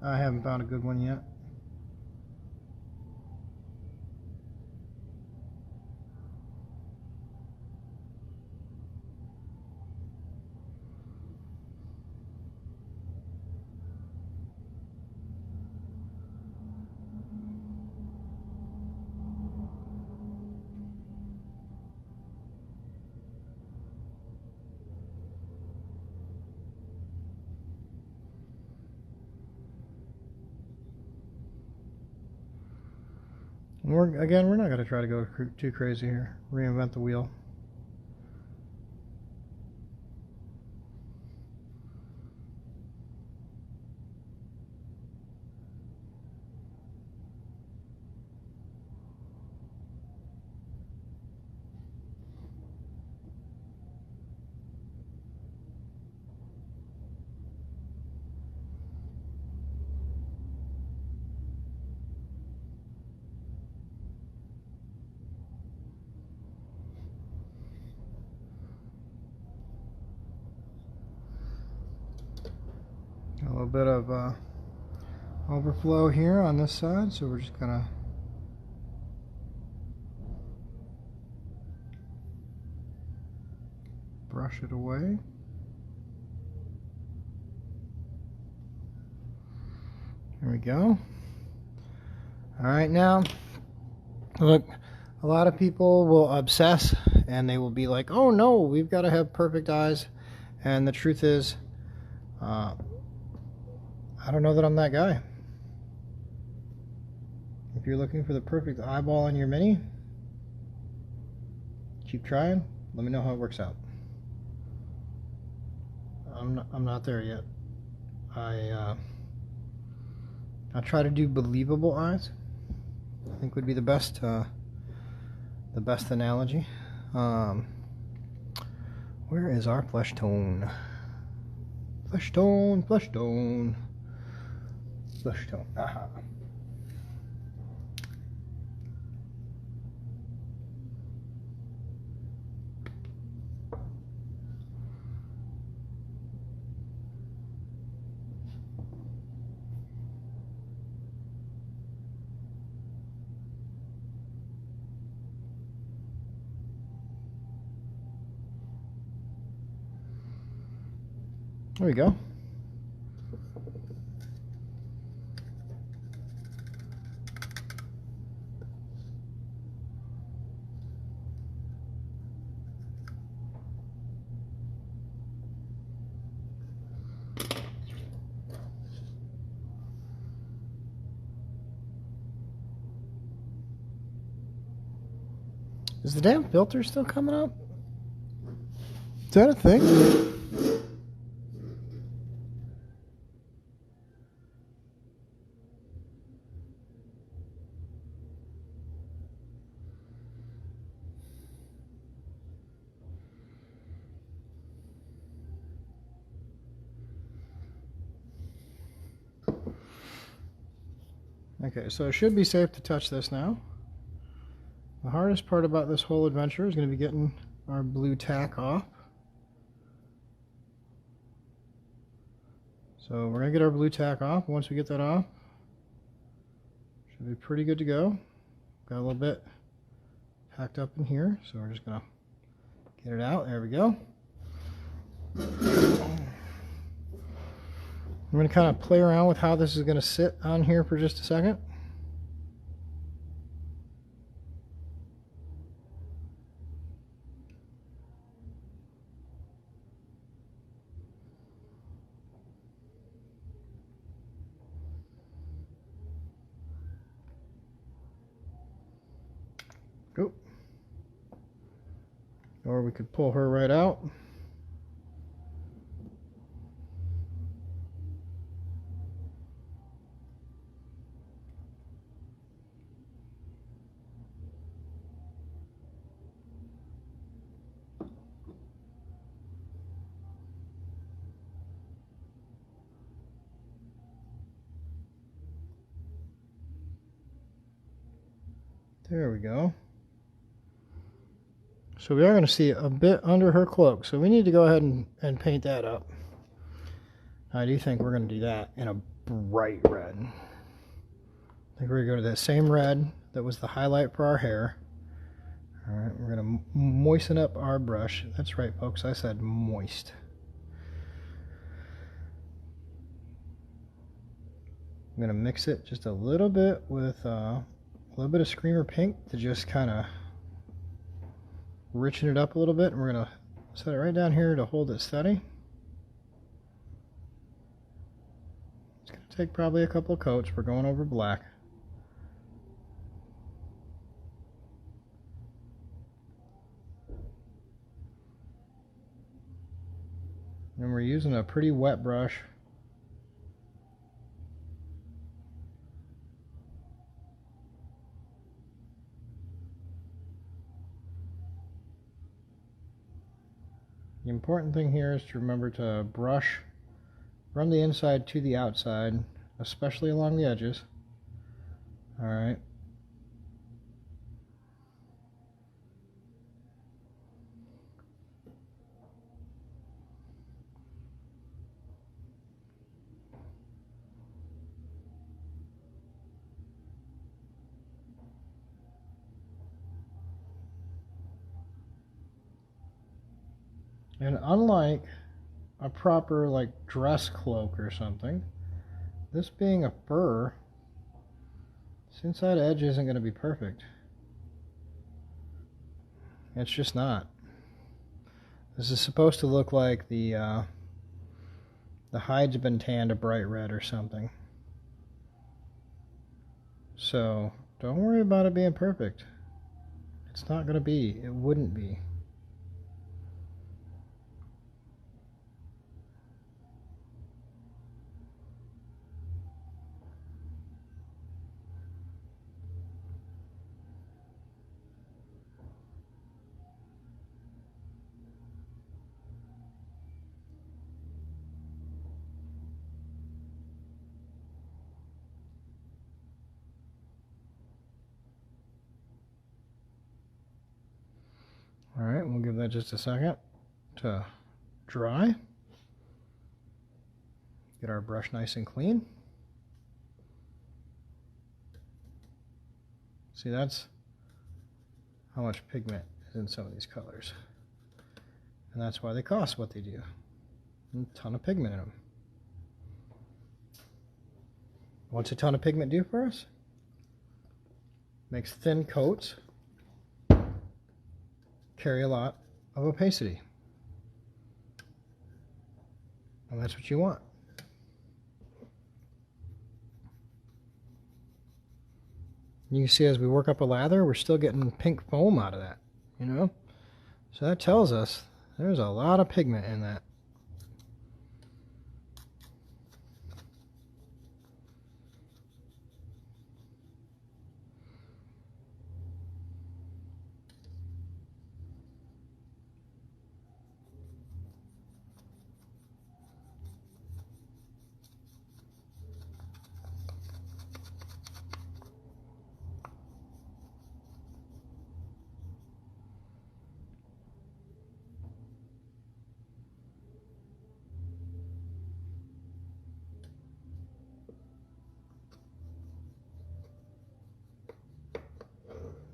Speaker 1: I haven't found a good one yet. We're not going to try to go too crazy here. Reinvent the wheel. A little bit of overflow here on this side, so we're just gonna brush it away. There we go. All right, now look, a lot of people will obsess and they will be like, oh no, we've got to have perfect eyes. And the truth is, I don't know that I'm that guy. If you're looking for the perfect eyeball in your Mini, keep trying. Let me know how it works out. I'm not there yet. I try to do believable eyes. I think would be the best analogy. Where is our flesh tone? Flesh tone, flesh tone. Flesh tone. Aha. There we go. Is the damn filter still coming up? Is that a thing? Okay, so it should be safe to touch this now. The hardest part about this whole adventure is going to be getting our blue tack off. So we're going to get our blue tack off. Once we get that off, should be pretty good to go. Got a little bit packed up in here, so we're just going to get it out. There we go. I'm going to kind of play around with how this is going to sit on here for just a second. Oh. Or we could pull her right out. There we go. So we are going to see a bit under her cloak, so we need to go ahead and paint that up. I do think we're going to do that in a bright red. I think we're going to go to that same red that was the highlight for our hair. Alright, we're going to moisten up our brush. That's right, folks, I said moist. I'm going to mix it just a little bit with a little bit of Screamer Pink to just kind of richen it up a little bit. And we're going to set it right down here to hold it steady. It's going to take probably a couple of coats. We're going over black. And we're using a pretty wet brush. The important thing here is to remember to brush from the inside to the outside, especially along the edges. All right. And unlike a proper like dress cloak or something, this being a fur, this inside edge isn't going to be perfect. It's just not. This is supposed to look like the hide's been tanned a bright red or something. So don't worry about it being perfect. It's not going to be. It wouldn't be. All right, we'll give that just a second to dry. Get our brush nice and clean. See, that's how much pigment is in some of these colors. And that's why they cost what they do. A ton of pigment in them. What's a ton of pigment do for us? Makes thin coats carry a lot of opacity. And that's what you want. You can see as we work up a lather, we're still getting pink foam out of that, you know? So that tells us there's a lot of pigment in that.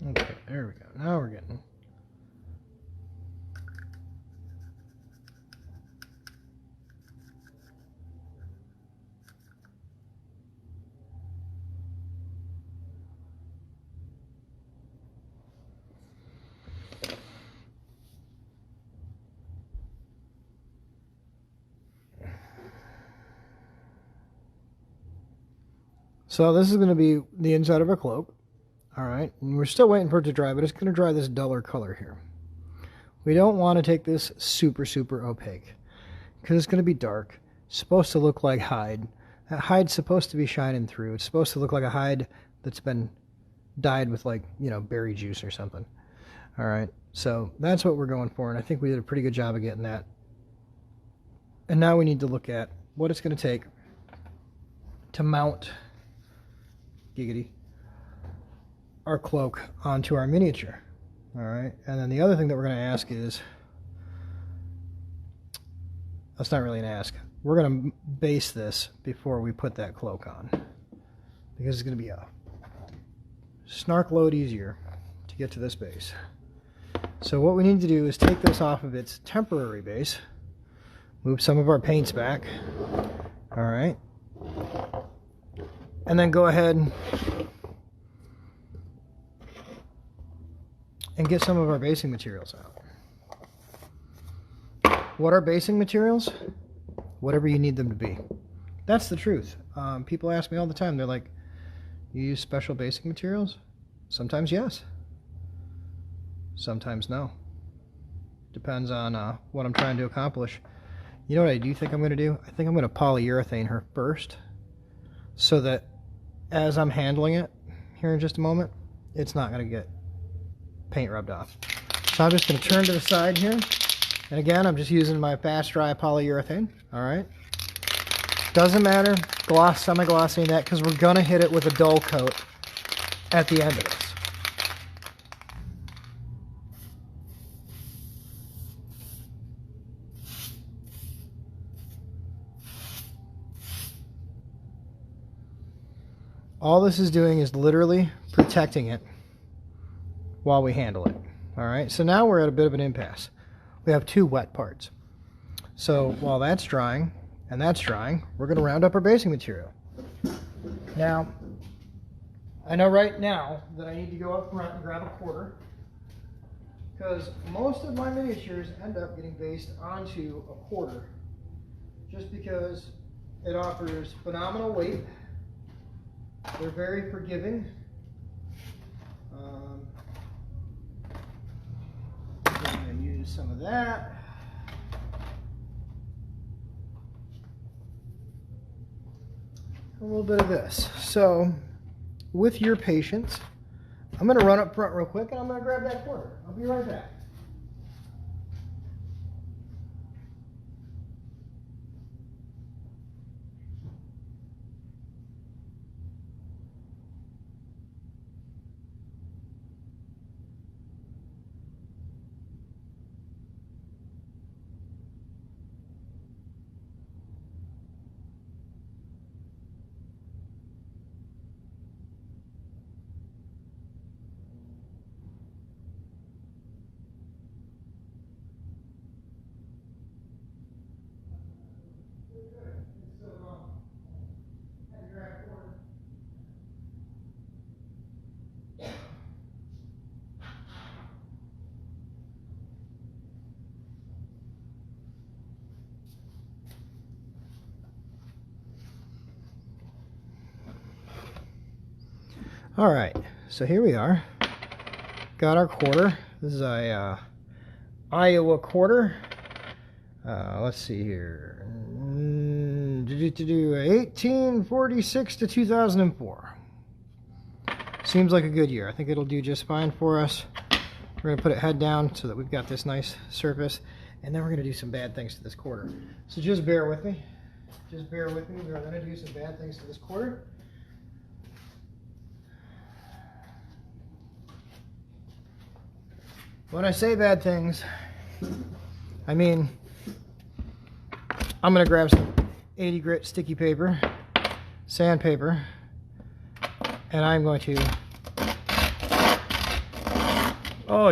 Speaker 1: Okay, there we go. Now we're getting. So this is going to be the inside of our cloak. All right, and we're still waiting for it to dry, but it's going to dry this duller color here. We don't want to take this super, super opaque because it's going to be dark. It's supposed to look like hide. That hide's supposed to be shining through. It's supposed to look like a hide that's been dyed with, like, you know, berry juice or something. All right, so that's what we're going for, and I think we did a pretty good job of getting that. And now we need to look at what it's going to take to mount our cloak onto our miniature. All right, and then the other thing that we're going to ask is, that's not really an ask, we're going to base this before we put that cloak on, because it's going to be a snark load easier to get to this base. So what we need to do is take this off of its temporary base, move some of our paints back, all right, and then go ahead and get some of our basing materials out. What are basing materials? Whatever you need them to be. That's the truth. People ask me all the time, they're like, you use special basing materials? Sometimes yes. Sometimes no. Depends on what I'm trying to accomplish. You know what I do think I'm going to do? I think I'm going to polyurethane her first, so that as I'm handling it here in just a moment, it's not going to get paint rubbed off. So I'm just going to turn to the side here. And again, I'm just using my fast dry polyurethane. All right. Doesn't matter, gloss, semi-gloss, any of that, because we're going to hit it with a dull coat at the end of this. All this is doing is literally protecting it while we handle it. All right, so now we're at a bit of an impasse. We have two wet parts. So while that's drying and that's drying, we're going to round up our basing material. Now, I know right now that I need to go up front and grab a quarter, because most of my miniatures end up getting based onto a quarter, just because it offers phenomenal weight. They're very forgiving. I'm going to use some of that. A little bit of this. So, with your patience, I'm going to run up front real quick and I'm going to grab that quarter. I'll be right back. All right, so here we are. Got our quarter. This is a Iowa quarter. Let's see here. 1846 to 2004. Seems like a good year. I think it'll do just fine for us. We're going to put it head down so that we've got this nice surface. And then we're going to do some bad things to this quarter. So just bear with me. Just bear with me. We're going to do some bad things to this quarter. When I say bad things, I mean, I'm going to grab some 80 grit sticky paper, sandpaper, and I'm going to,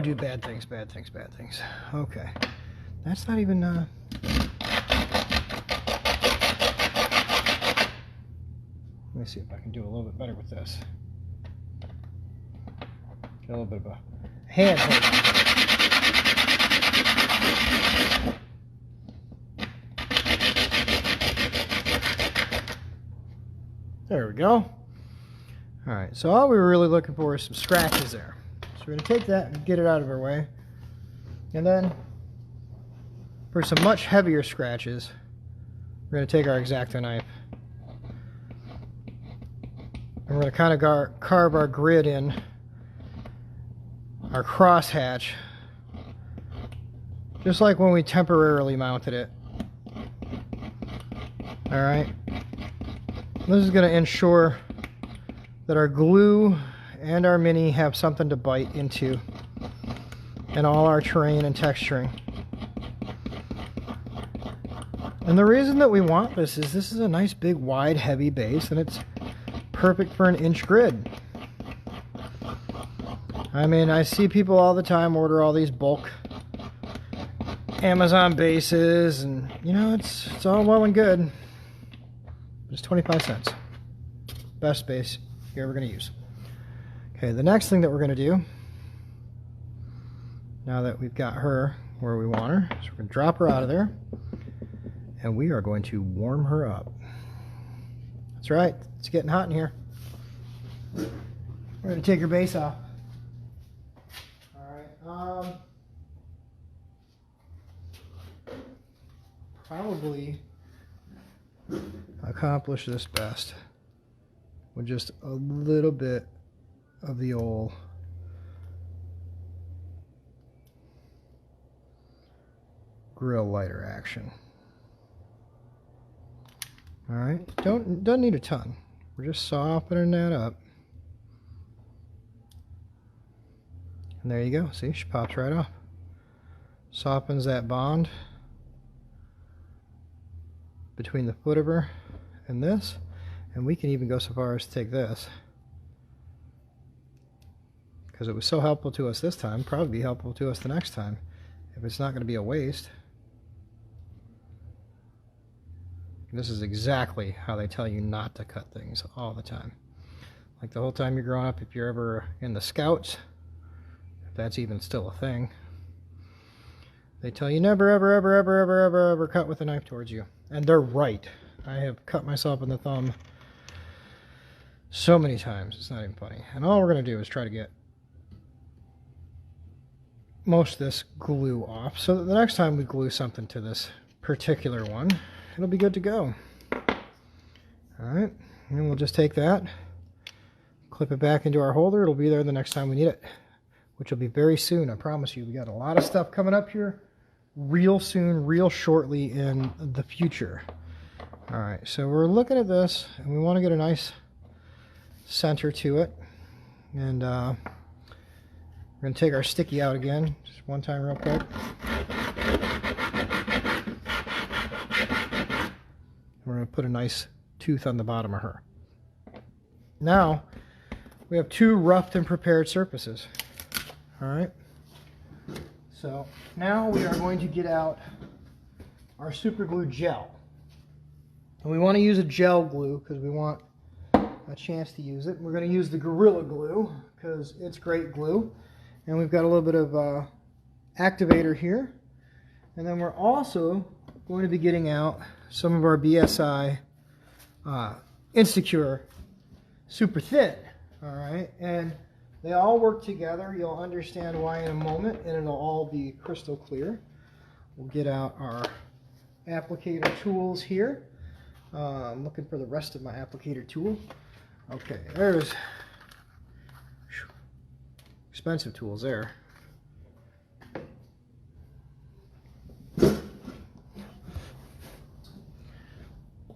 Speaker 1: do bad things, bad things, bad things. Okay. That's not even, let me see if I can do a little bit better with this. Get a little bit of a hand hold. There we go. All right, so all we were really looking for is some scratches there. So we're going to take that and get it out of our way. And then for some much heavier scratches, we're going to take our X-Acto knife. And we're going to kind of carve our grid in, our crosshatch, just like when we temporarily mounted it. All right. This is going to ensure that our glue and our mini have something to bite into in all our terrain and texturing. And the reason that we want this is a nice big wide heavy base, and it's perfect for an inch grid. I mean, I see people all the time order all these bulk Amazon bases, and you know, it's all well and good. It's 25 cents. Best base you're ever going to use. Okay, the next thing that we're going to do, now that we've got her where we want her, is we're going to drop her out of there, and we are going to warm her up. That's right, it's getting hot in here. We're going to take her base off. Alright, probably accomplish this best with just a little bit of the old grill lighter action. Alright, doesn't need a ton. We're just softening that up. And there you go. See, she pops right off. Softens that bond between the foot of her and this. And we can even go so far as to take this, because it was so helpful to us this time, probably be helpful to us the next time, if it's not going to be a waste. This is exactly how they tell you not to cut things all the time. Like the whole time you're growing up, if you're ever in the Scouts, if that's even still a thing, they tell you never, ever, ever, ever, ever, ever, ever cut with a knife towards you. And they're right. I have cut myself in the thumb so many times, it's not even funny. And all we're going to do is try to get most of this glue off, so that the next time we glue something to this particular one, it'll be good to go. Alright, and we'll just take that, clip it back into our holder. It'll be there the next time we need it, which will be very soon, I promise you. We got a lot of stuff coming up here real soon, real shortly in the future. Alright, so we're looking at this, and we want to get a nice center to it. And we're going to take our sticky out again, just one time real quick. We're going to put a nice tooth on the bottom of her. Now, we have two roughed and prepared surfaces. Alright, so now we are going to get out our super glue gel. And we want to use a gel glue because we want a chance to use it. We're going to use the Gorilla Glue because it's great glue. And we've got a little bit of activator here. And then we're also going to be getting out some of our BSI Insecure Super Thin. Alright, and they all work together. You'll understand why in a moment, and it'll all be crystal clear. We'll get out our applicator tools here. I'm looking for the rest of my applicator tool. Okay, there's expensive tools there.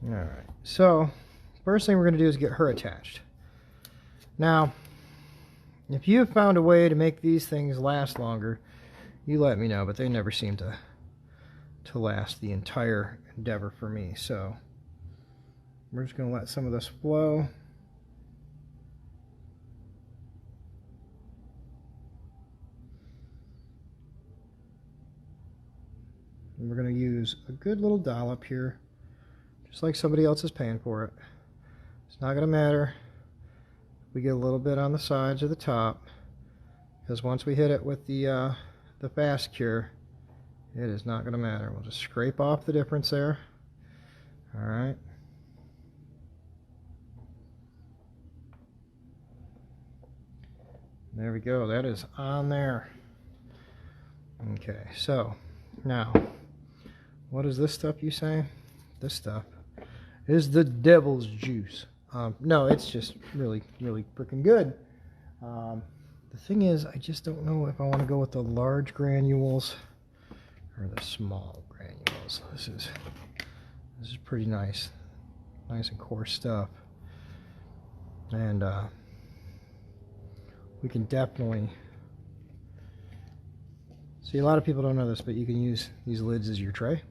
Speaker 1: Alright, so first thing we're going to do is get her attached. Now, if you have found a way to make these things last longer, you let me know, but they never seem to last the entire endeavor for me. So we're just going to let some of this flow. And we're going to use a good little dollop here, just like somebody else is paying for it. It's not going to matter if we get a little bit on the sides or the top, because once we hit it with the fast cure, it is not going to matter. We'll just scrape off the difference there. All right. There we go. That is on there. Okay, so now, what is this stuff you say? This stuff is the devil's juice. No, it's just really, really freaking good. The thing is, I just don't know if I want to go with the large granules or the small granules. This is pretty nice. Nice and coarse stuff. And we can definitely see, a lot of people don't know this, but you can use these lids as your tray.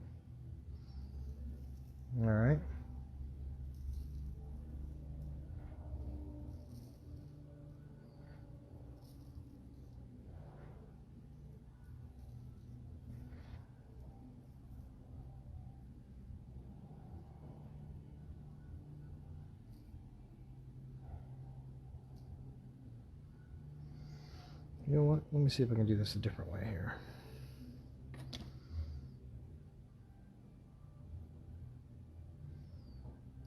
Speaker 1: All right. You know what? Let me see if I can do this a different way here.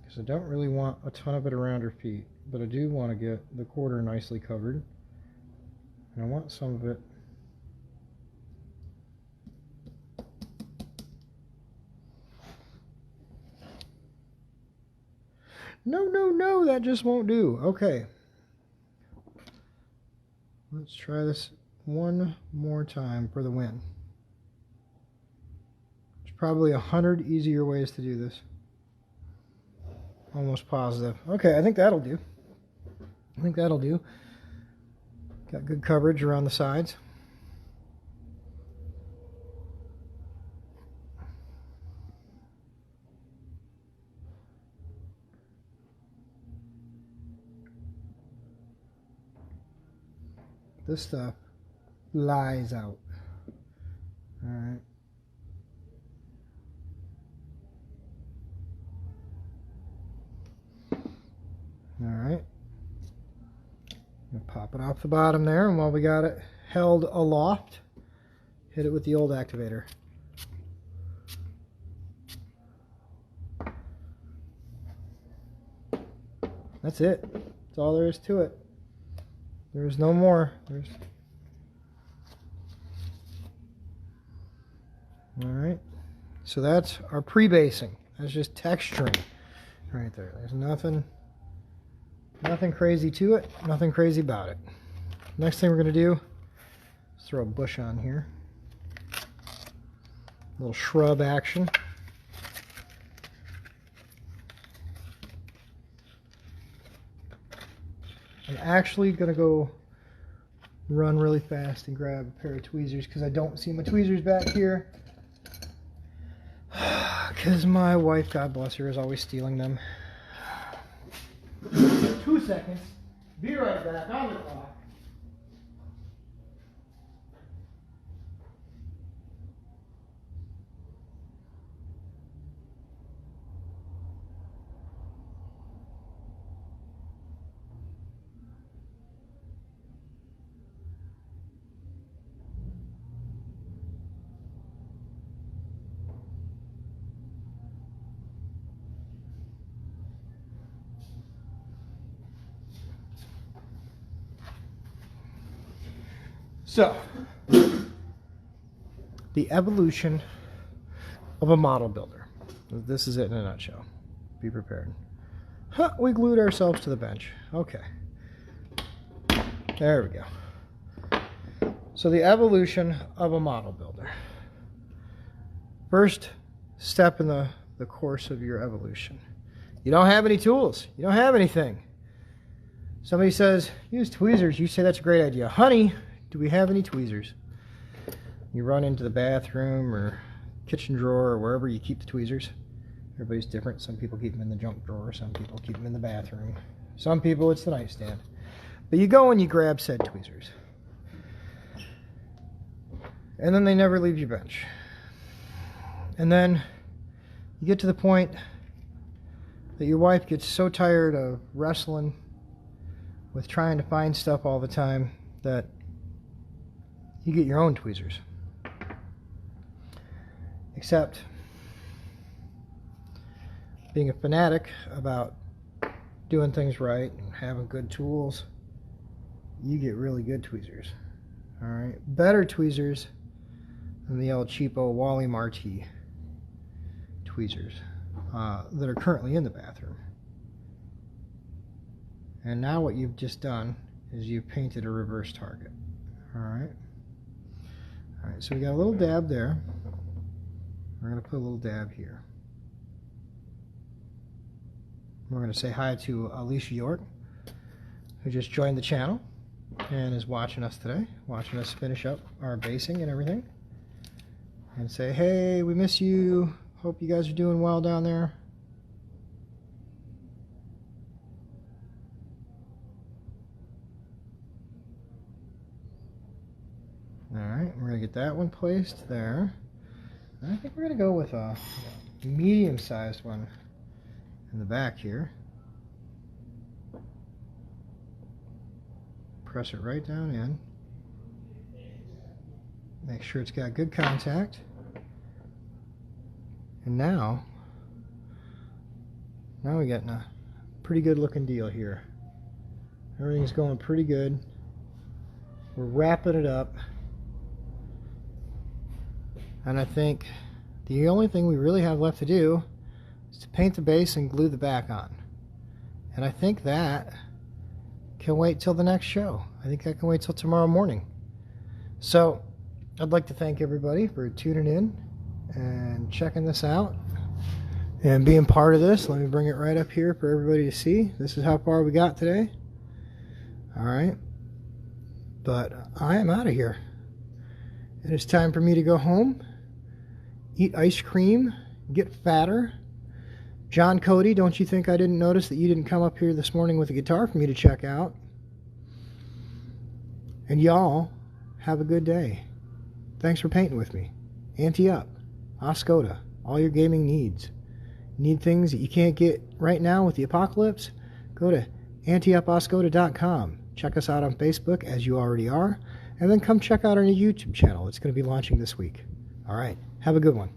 Speaker 1: Because I don't really want a ton of it around her feet, but I do want to get the quarter nicely covered. And I want some of it no, that just won't do. Okay. Let's try this one more time for the win. There's probably 100 easier ways to do this. Almost positive. Okay, I think that'll do. Got good coverage around the sides. This stuff lies out. All right. All right. Pop it off the bottom there, and while we got it held aloft, hit it with the old activator. That's it. That's all there is to it. There's no more. All right. So that's our pre-basing. That's just texturing right there. There's nothing crazy to it. Nothing crazy about it. Next thing we're going to do is throw a bush on here. A little shrub action. I'm actually going to go run really fast and grab a pair of tweezers because I don't see my tweezers back here. Because my wife, God bless her, is always stealing them. 2 seconds. Be right back on the clock. So, the evolution of a model builder. This is it in a nutshell. Be prepared. Huh, we glued ourselves to the bench. Okay. There we go. So the evolution of a model builder. First step in the course of your evolution. You don't have any tools. You don't have anything. Somebody says, use tweezers. You say that's a great idea. Honey, do we have any tweezers? You run into the bathroom or kitchen drawer or wherever you keep the tweezers. Everybody's different. Some people keep them in the junk drawer. Some people keep them in the bathroom. Some people it's the nightstand. But you go and you grab said tweezers. And then they never leave your bench. And then you get to the point that your wife gets so tired of wrestling with trying to find stuff all the time that you get your own tweezers. Except being a fanatic about doing things right and having good tools, you get really good tweezers. All right, better tweezers than the old cheapo Wally Marti tweezers that are currently in the bathroom. And now what you've just done is you've painted a reverse target. All right. All right, so we got a little dab there. We're going to put a little dab here. We're going to say hi to Alicia York, who just joined the channel and is watching us today, watching us finish up our basing and everything. And say, hey, we miss you. Hope you guys are doing well down there. Alright, we're going to get that one placed there. And I think we're going to go with a medium-sized one in the back here. Press it right down in. Make sure it's got good contact. And now we're getting a pretty good looking deal here. Everything's going pretty good. We're wrapping it up. And I think the only thing we really have left to do is to paint the base and glue the back on. And I think that can wait till the next show. I think that can wait till tomorrow morning. So I'd like to thank everybody for tuning in and checking this out and being part of this. Let me bring it right up here for everybody to see. This is how far we got today. Alright. But I am out of here. It is time for me to go home, eat ice cream, get fatter. John Cody, don't you think I didn't notice that you didn't come up here this morning with a guitar for me to check out? And y'all, have a good day. Thanks for painting with me. Ante up. Oscoda. All your gaming needs. Need things that you can't get right now with the apocalypse? Go to anteuposcoda.com. Check us out on Facebook, as you already are. And then come check out our new YouTube channel. It's going to be launching this week. All right. Have a good one.